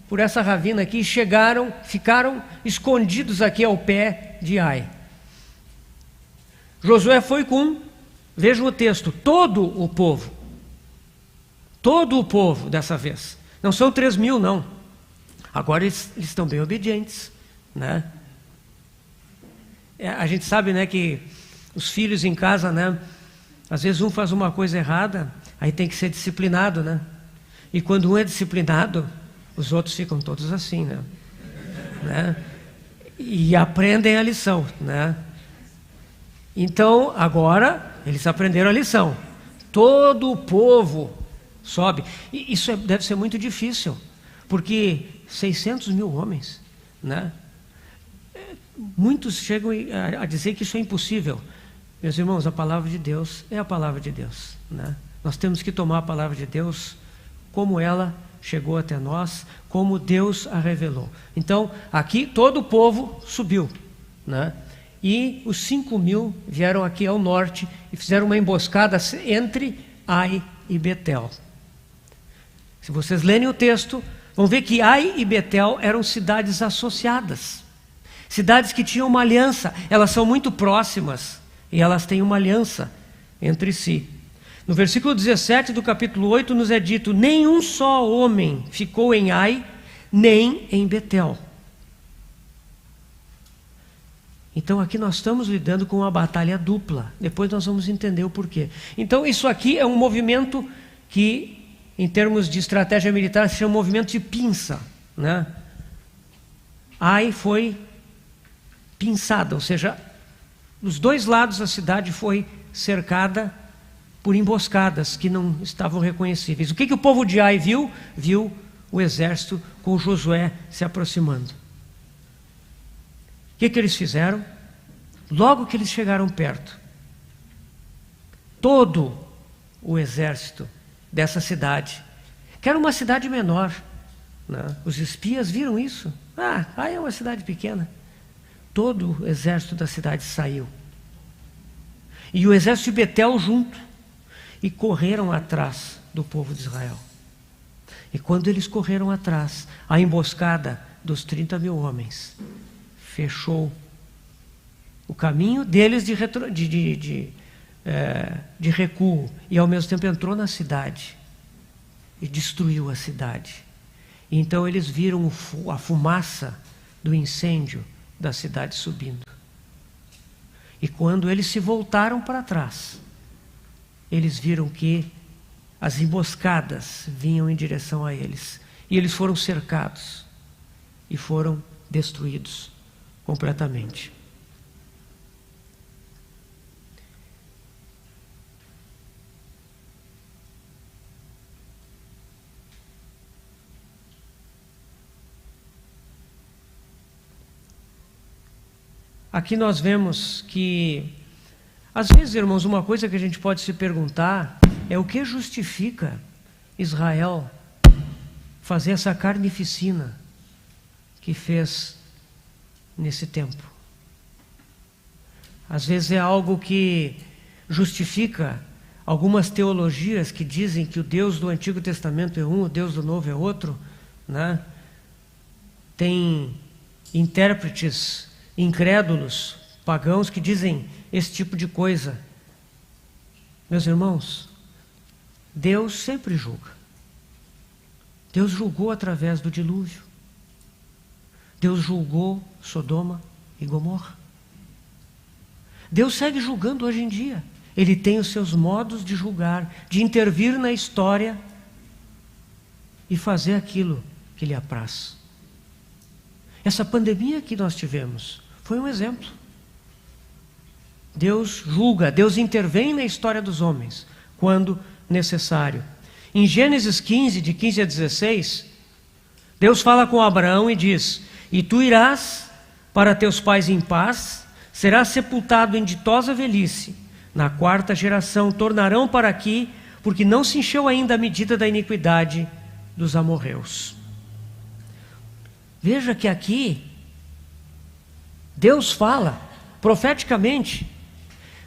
por essa ravina aqui e ficaram escondidos aqui ao pé de Ai. Josué foi com, vejam o texto, todo o povo dessa vez. Não são 3 mil, não. Agora eles estão bem obedientes, né? A gente sabe, né, que os filhos em casa, né, às vezes um faz uma coisa errada, aí tem que ser disciplinado, né? E quando um é disciplinado, os outros ficam todos assim, né? E aprendem a lição, né? Então, agora, eles aprenderam a lição. Todo o povo sobe. E isso deve ser muito difícil, porque 600 mil homens, né? Muitos chegam a dizer que isso é impossível. Meus irmãos, a palavra de Deus é a palavra de Deus, né? Nós temos que tomar a palavra de Deus como ela chegou até nós, como Deus a revelou. Então, aqui todo o povo subiu, né? E os 5 mil vieram aqui ao norte e fizeram uma emboscada entre Ai e Betel. Se vocês lerem o texto, vão ver que Ai e Betel eram cidades associadas. Cidades que tinham uma aliança. Elas são muito próximas e elas têm uma aliança entre si. No versículo 17 do capítulo 8 nos é dito: nenhum só homem ficou em Ai, nem em Betel. Então aqui nós estamos lidando com uma batalha dupla. Depois nós vamos entender o porquê. Então isso aqui é um movimento que, em termos de estratégia militar, se chama movimento de pinça, né? Ai foi pinçada, ou seja, dos dois lados a cidade foi cercada por emboscadas que não estavam reconhecíveis. O que o povo de Ai viu? Viu o exército com Josué se aproximando. O que eles fizeram? Logo que eles chegaram perto, todo o exército dessa cidade, que era uma cidade menor, né? Os espias viram isso. Ai é uma cidade pequena. Todo o exército da cidade saiu. E o exército de Betel junto. E correram atrás do povo de Israel. E quando eles correram atrás, a emboscada dos 30 mil homens fechou o caminho deles de recuo, e ao mesmo tempo entrou na cidade e destruiu a cidade. E então eles viram a fumaça do incêndio da cidade subindo. E quando eles se voltaram para trás, eles viram que as emboscadas vinham em direção a eles. E eles foram cercados e foram destruídos completamente. Aqui nós vemos que, às vezes, irmãos, uma coisa que a gente pode se perguntar é o que justifica Israel fazer essa carnificina que fez nesse tempo. Às vezes é algo que justifica algumas teologias que dizem que o Deus do Antigo Testamento é um, o Deus do Novo é outro, né? Tem intérpretes incrédulos, pagãos, que dizem esse tipo de coisa. Meus irmãos, Deus sempre julga. Deus julgou através do dilúvio. Deus julgou Sodoma e Gomorra. Deus segue julgando hoje em dia. Ele tem os seus modos de julgar, de intervir na história e fazer aquilo que lhe apraz. Essa pandemia que nós tivemos foi um exemplo. Deus julga, Deus intervém na história dos homens quando necessário. Em Gênesis 15, de 15 a 16, Deus fala com Abraão e diz: e tu irás para teus pais em paz, serás sepultado em ditosa velhice. Na 4ª geração tornarão para aqui, porque não se encheu ainda a medida da iniquidade dos amorreus. Veja que aqui Deus fala profeticamente,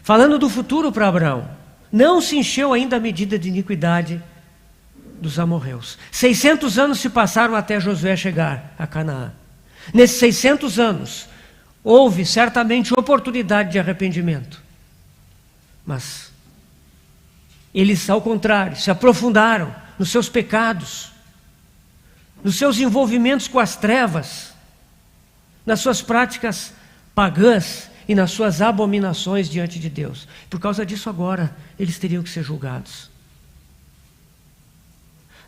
falando do futuro para Abraão. Não se encheu ainda a medida de iniquidade dos amorreus. 600 anos se passaram até Josué chegar a Canaã. Nesses 600 anos, houve certamente oportunidade de arrependimento. Mas eles, ao contrário, se aprofundaram nos seus pecados, nos seus envolvimentos com as trevas, nas suas práticas pagãs e nas suas abominações diante de Deus. Por causa disso agora, eles teriam que ser julgados.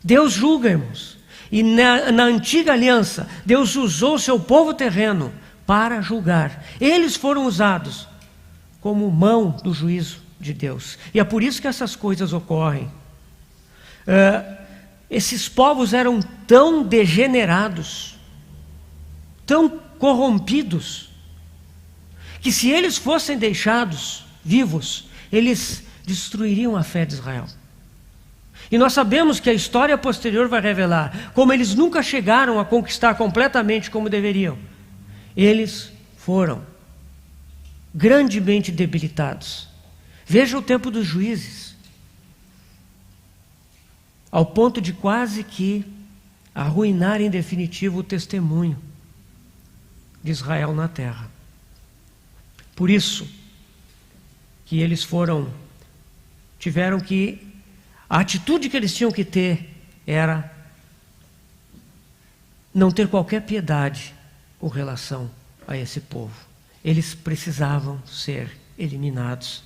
Deus julga, irmãos. E na antiga aliança, Deus usou o seu povo terreno para julgar. Eles foram usados como mão do juízo de Deus. E é por isso que essas coisas ocorrem. Esses povos eram tão degenerados, tão corrompidos, que se eles fossem deixados vivos, eles destruiriam a fé de Israel. E nós sabemos que a história posterior vai revelar como eles nunca chegaram a conquistar completamente como deveriam. Eles foram grandemente debilitados. Veja o tempo dos juízes, ao ponto de quase que arruinar em definitivo o testemunho de Israel na terra. Por isso que eles tiveram que, a atitude que eles tinham que ter era não ter qualquer piedade com relação a esse povo. Eles precisavam ser eliminados.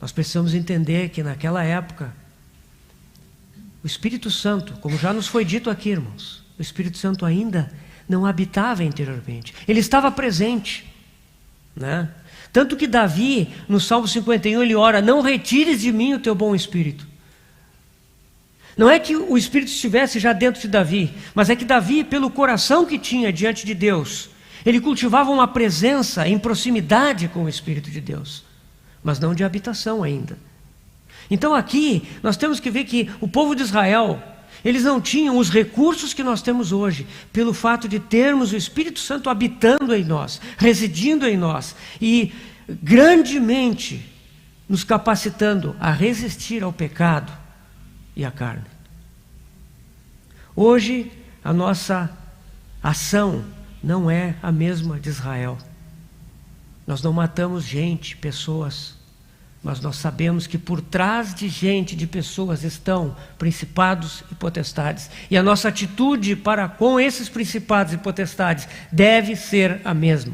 Nós precisamos entender que naquela época, o Espírito Santo, como já nos foi dito aqui, irmãos, o Espírito Santo ainda não habitava interiormente. Ele estava presente, né? Tanto que Davi, no Salmo 51, ele ora: não retires de mim o teu bom Espírito. Não é que o Espírito estivesse já dentro de Davi, mas é que Davi, pelo coração que tinha diante de Deus, ele cultivava uma presença em proximidade com o Espírito de Deus, mas não de habitação ainda. Então aqui nós temos que ver que o povo de Israel, eles não tinham os recursos que nós temos hoje, pelo fato de termos o Espírito Santo habitando em nós, residindo em nós, e grandemente nos capacitando a resistir ao pecado e à carne. Hoje a nossa ação não é a mesma de Israel. Nós não matamos gente, pessoas, mas nós sabemos que por trás de gente, de pessoas, estão principados e potestades. E a nossa atitude para com esses principados e potestades deve ser a mesma.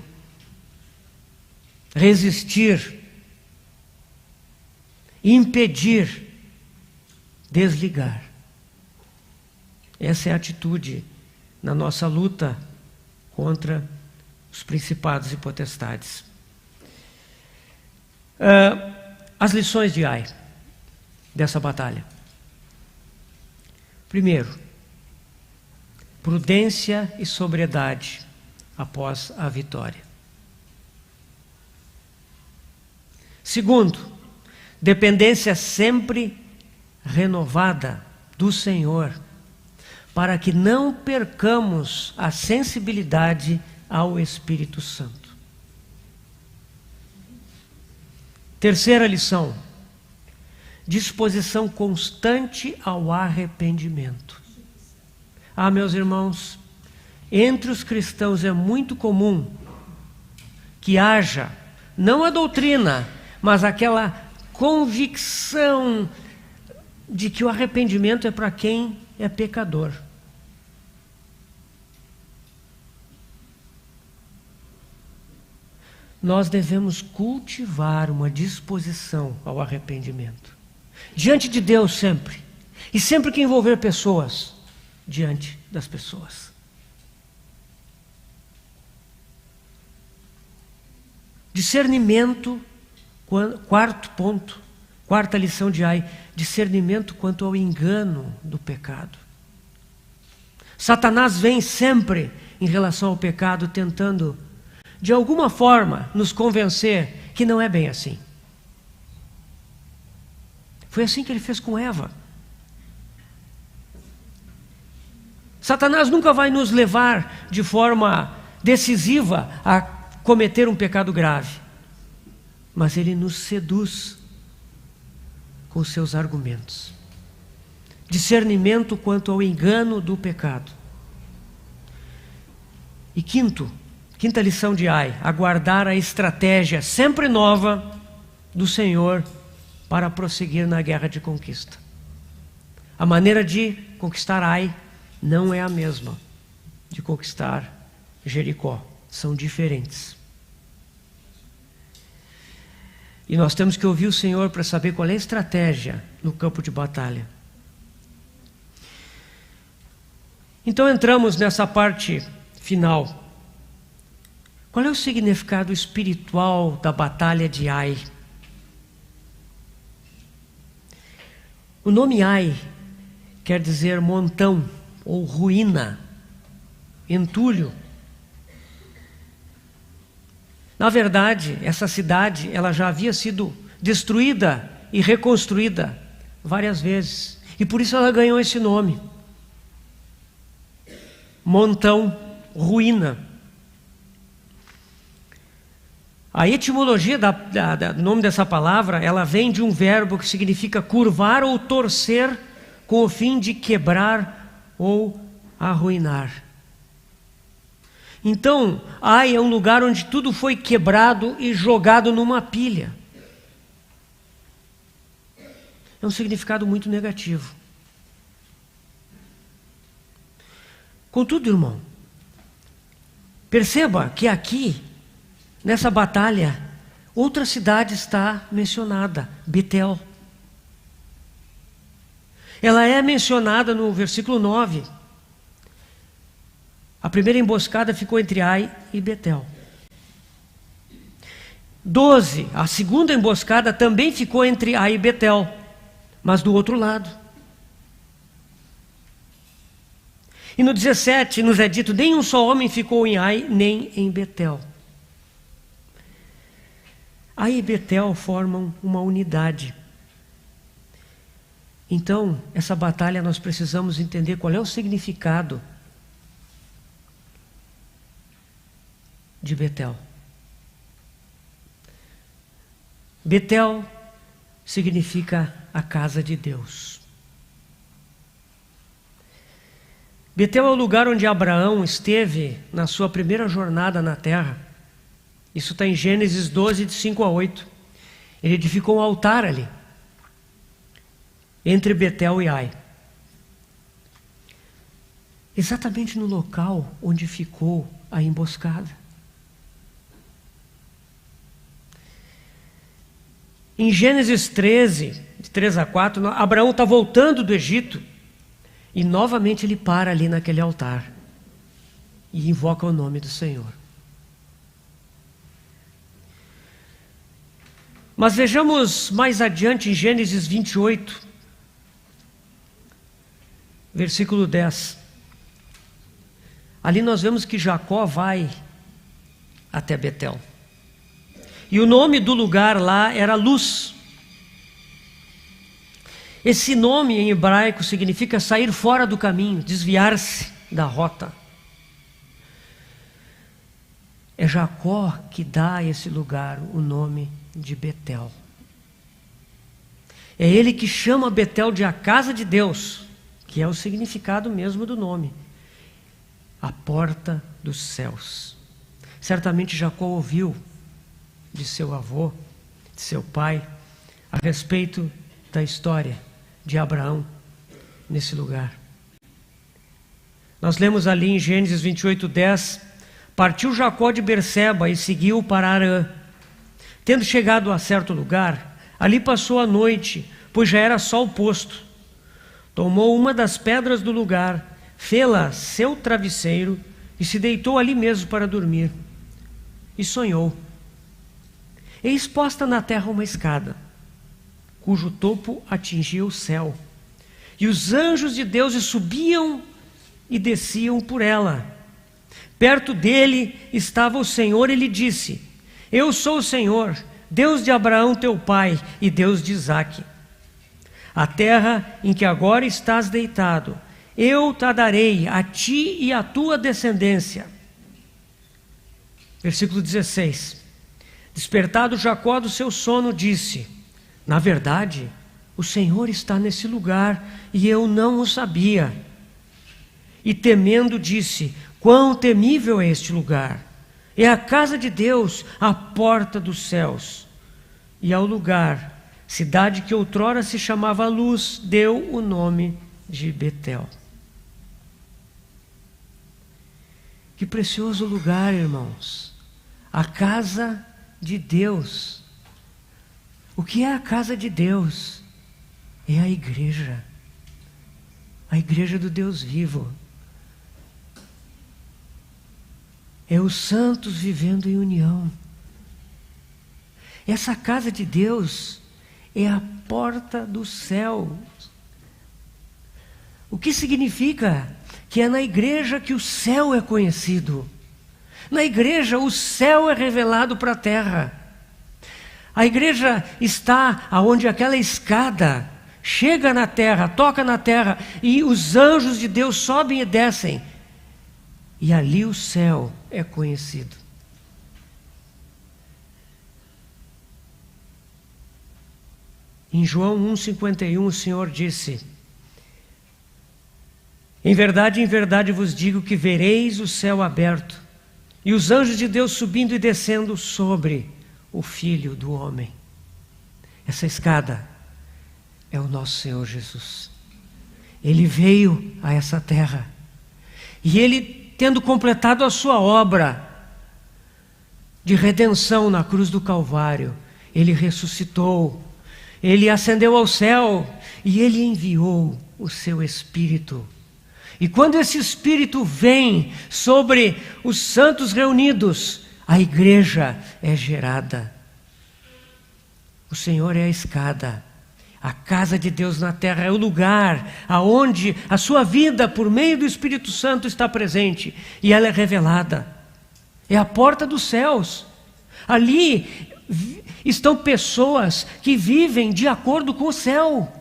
Resistir, impedir, desligar. Essa é a atitude na nossa luta contra os principados e potestades. As lições de Ai, dessa batalha. Primeiro, prudência e sobriedade após a vitória. Segundo, dependência sempre renovada do Senhor, para que não percamos a sensibilidade ao Espírito Santo. Terceira lição, disposição constante ao arrependimento. Meus irmãos, entre os cristãos é muito comum que haja, não a doutrina, mas aquela convicção de que o arrependimento é para quem é pecador. Nós devemos cultivar uma disposição ao arrependimento. Diante de Deus sempre. E sempre que envolver pessoas, diante das pessoas. Discernimento, quarto ponto, quarta lição de Ai, discernimento quanto ao engano do pecado. Satanás vem sempre em relação ao pecado tentando, de alguma forma, nos convencer que não é bem assim. Foi assim que ele fez com Eva. Satanás nunca vai nos levar de forma decisiva a cometer um pecado grave, mas ele nos seduz com seus argumentos. Discernimento quanto ao engano do pecado. E quinta lição de Ai, aguardar a estratégia sempre nova do Senhor para prosseguir na guerra de conquista. A maneira de conquistar Ai não é a mesma de conquistar Jericó, são diferentes. E nós temos que ouvir o Senhor para saber qual é a estratégia no campo de batalha. Então entramos nessa parte final. Qual é o significado espiritual da batalha de Ai? O nome Ai quer dizer montão ou ruína, entulho. Na verdade, essa cidade ela já havia sido destruída e reconstruída várias vezes. E por isso ela ganhou esse nome. Montão, ruína. A etimologia do nome dessa palavra, ela vem de um verbo que significa curvar ou torcer com o fim de quebrar ou arruinar. Então, Ai é um lugar onde tudo foi quebrado e jogado numa pilha. É um significado muito negativo. Contudo, irmão, perceba que aqui, nessa batalha, outra cidade está mencionada, Betel. Ela é mencionada no versículo 9. A primeira emboscada ficou entre Ai e Betel. 12, a segunda emboscada também ficou entre Ai e Betel, mas do outro lado. E no 17 nos é dito, nem um só homem ficou em Ai, nem em Betel. Ai e Betel formam uma unidade. Então, essa batalha nós precisamos entender qual é o significado de Betel. Betel significa a casa de Deus. Betel é o lugar onde Abraão esteve na sua primeira jornada na terra. Isso está em Gênesis 12, de 5 a 8. Ele edificou um altar ali, entre Betel e Ai. Exatamente no local onde ficou a emboscada. Em Gênesis 13, de 3 a 4, Abraão está voltando do Egito e novamente ele para ali naquele altar e invoca o nome do Senhor. Mas vejamos mais adiante em Gênesis 28, versículo 10. Ali nós vemos que Jacó vai até Betel. E o nome do lugar lá era Luz. Esse nome em hebraico significa sair fora do caminho, desviar-se da rota. É Jacó que dá a esse lugar o nome de Betel. É ele que chama Betel de a casa de Deus, que é o significado mesmo do nome. A porta dos céus. Certamente Jacó ouviu de seu avô, de seu pai, a respeito da história de Abraão nesse lugar. Nós lemos ali em Gênesis 28, 10, partiu Jacó de Berseba e seguiu para Harã. Tendo chegado a certo lugar, ali passou a noite, pois já era sol posto. tomou uma das pedras do lugar, fê-la seu travesseiro e se deitou ali mesmo para dormir. E sonhou. Eis posta na terra uma escada, cujo topo atingia o céu. E os anjos de Deus subiam e desciam por ela. Perto dele estava o Senhor e lhe disse: Eu sou o Senhor, Deus de Abraão teu pai e Deus de Isaque. A terra em que agora estás deitado, eu te darei a ti e à tua descendência. Versículo 16. Despertado Jacó do seu sono, disse: Na verdade, o Senhor está nesse lugar e eu não o sabia. E temendo disse: Quão temível é este lugar! É a casa de Deus, a porta dos céus. E ao lugar, cidade que outrora se chamava Luz, deu o nome de Betel. Que precioso lugar, irmãos! A casa de Deus. O que é a casa de Deus? É a igreja do Deus vivo. É os santos vivendo em união. Essa casa de Deus é a porta do céu. O que significa? Que é na igreja que o céu é conhecido. Na igreja o céu é revelado para a terra. A igreja está aonde aquela escada chega na terra, toca na terra, e os anjos de Deus sobem e descem. E ali o céu é conhecido. Em João 1,51 o Senhor disse: em verdade vos digo que vereis o céu aberto e os anjos de Deus subindo e descendo sobre o Filho do Homem. Essa escada é o nosso Senhor Jesus. Ele veio a essa terra e Ele, tendo completado a sua obra de redenção na cruz do Calvário, Ele ressuscitou, Ele ascendeu ao céu e Ele enviou o seu Espírito. E quando esse Espírito vem sobre os santos reunidos, a igreja é gerada. O Senhor é a escada. A casa de Deus na terra é o lugar aonde a sua vida, por meio do Espírito Santo, está presente. E ela é revelada. É a porta dos céus. Ali estão pessoas que vivem de acordo com o céu.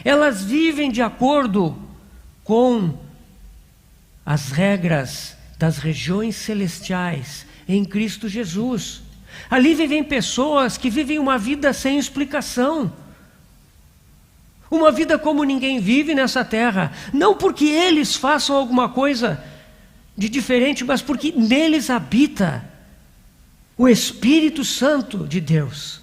Elas vivem de acordo com as regras das regiões celestiais em Cristo Jesus. Ali vivem pessoas que vivem uma vida sem explicação. Uma vida como ninguém vive nessa terra. Não porque eles façam alguma coisa de diferente, mas porque neles habita o Espírito Santo de Deus.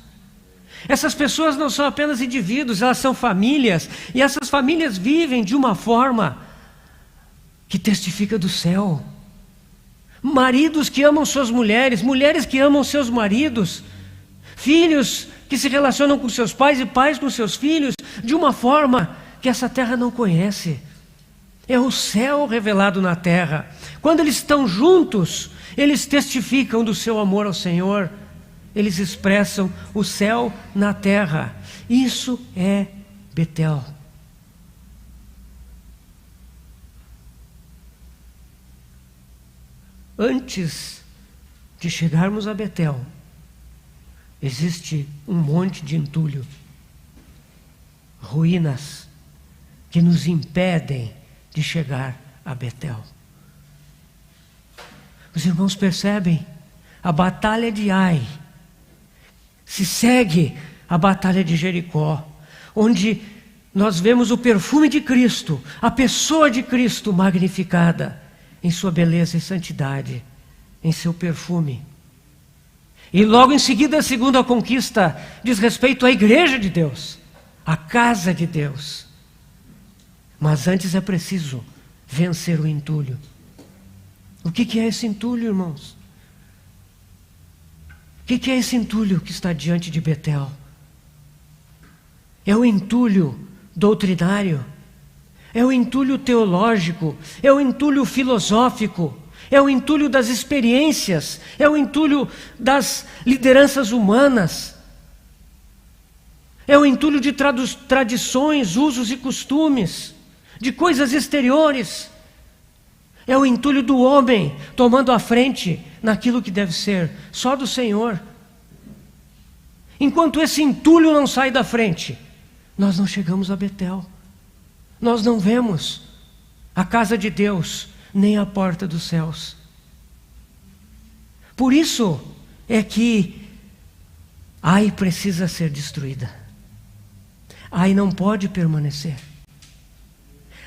Essas pessoas não são apenas indivíduos, elas são famílias. E essas famílias vivem de uma forma que testifica do céu. Maridos que amam suas mulheres, mulheres que amam seus maridos, filhos que se relacionam com seus pais e pais com seus filhos, de uma forma que essa terra não conhece. É o céu revelado na terra. Quando eles estão juntos, eles testificam do seu amor ao Senhor. Eles expressam o céu na terra. Isso é Betel. Antes de chegarmos a Betel, existe um monte de entulho, ruínas, que nos impedem de chegar a Betel. Os irmãos percebem? A batalha de Ai se segue a batalha de Jericó, onde nós vemos o perfume de Cristo, a pessoa de Cristo magnificada em sua beleza e santidade, em seu perfume. E logo em seguida a segunda conquista diz respeito à igreja de Deus, à casa de Deus. Mas antes é preciso vencer o entulho. O que é esse entulho, irmãos? O que é esse entulho que está diante de Betel? É o entulho doutrinário. é o entulho teológico, é o entulho filosófico, é o entulho das experiências, é o entulho das lideranças humanas, é o entulho de tradições, usos e costumes, de coisas exteriores. É o entulho do homem tomando a frente naquilo que deve ser só do Senhor. Enquanto esse entulho não sai da frente, nós não chegamos a Betel. Nós não vemos a casa de Deus, nem a porta dos céus. Por isso é que Ai precisa ser destruída. Ai não pode permanecer.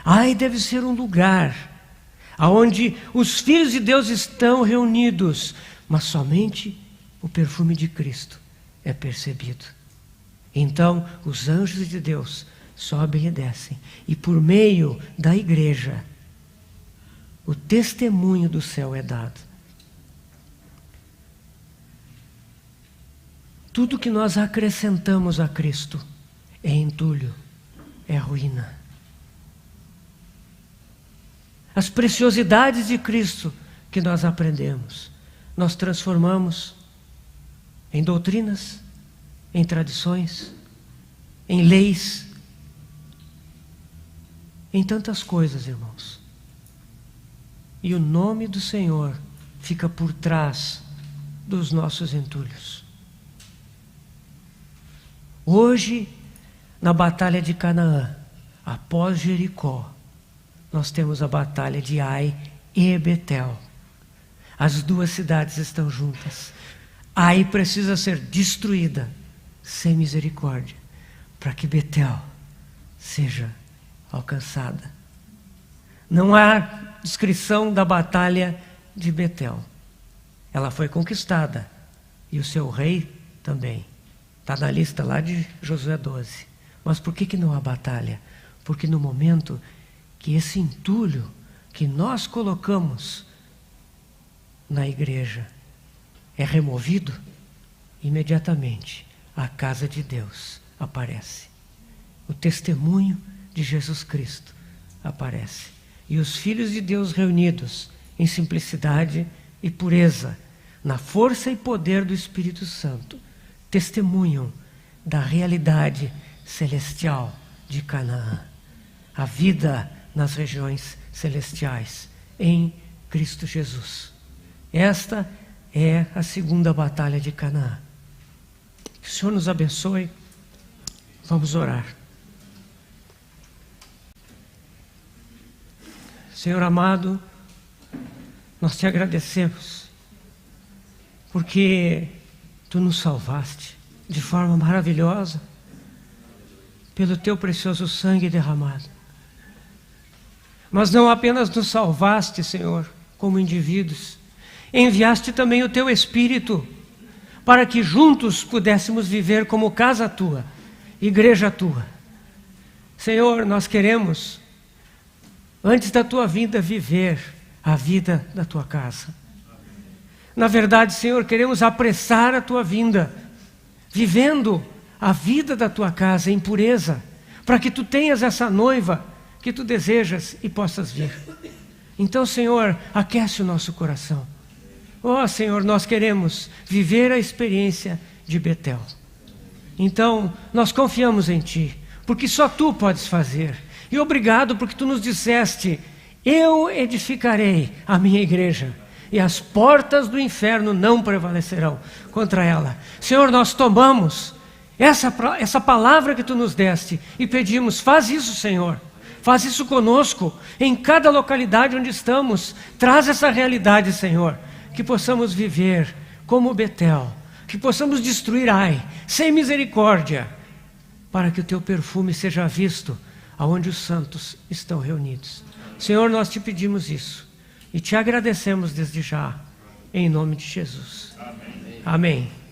Ai deve ser um lugar aonde os filhos de Deus estão reunidos, mas somente o perfume de Cristo é percebido. Então os anjos de Deus sobem e descem, e por meio da igreja o testemunho do céu é dado. Tudo que nós acrescentamos a Cristo é entulho, é ruína. As preciosidades de Cristo que nós aprendemos, nós transformamos em doutrinas, em tradições, em leis, em tantas coisas, irmãos. E o nome do Senhor fica por trás dos nossos entulhos. Hoje, na batalha de Canaã, após Jericó, nós temos a batalha de Ai e Betel. As duas cidades estão juntas. Ai precisa ser destruída sem misericórdia, para que Betel seja alcançada. Não há descrição da batalha de Betel. Ela foi conquistada, e o seu rei também. Está na lista lá de Josué 12. Mas por que não há batalha? Porque no momento que esse entulho que nós colocamos na igreja é removido, imediatamente a casa de Deus aparece. O testemunho de Jesus Cristo aparece. E os filhos de Deus reunidos em simplicidade e pureza, na força e poder do Espírito Santo, testemunham da realidade celestial de Canaã. A vida nas regiões celestiais, em Cristo Jesus. Esta é a segunda batalha de Canaã. Que o Senhor nos abençoe. Vamos orar. Senhor amado, nós te agradecemos, porque Tu nos salvaste de forma maravilhosa, pelo Teu precioso sangue derramado. Mas não apenas nos salvaste, Senhor, como indivíduos, enviaste também o Teu Espírito, para que juntos pudéssemos viver como casa Tua, igreja Tua. Senhor, nós queremos, antes da Tua vinda, viver a vida da Tua casa. Na verdade, Senhor, queremos apressar a Tua vinda, vivendo a vida da Tua casa em pureza, para que Tu tenhas essa noiva que Tu desejas e possas vir. Então, Senhor, aquece o nosso coração. Oh, Senhor, nós queremos viver a experiência de Betel. Então, nós confiamos em Ti, porque só Tu podes fazer. E obrigado porque Tu nos disseste: eu edificarei a minha igreja, e as portas do inferno não prevalecerão contra ela. Senhor, nós tomamos essa palavra que Tu nos deste e pedimos: faz isso, Senhor. Faz isso conosco, em cada localidade onde estamos. Traz essa realidade, Senhor, que possamos viver como Betel, que possamos destruir Ai, sem misericórdia, para que o Teu perfume seja visto aonde os santos estão reunidos. Senhor, nós Te pedimos isso e Te agradecemos desde já, em nome de Jesus. Amém. Amém.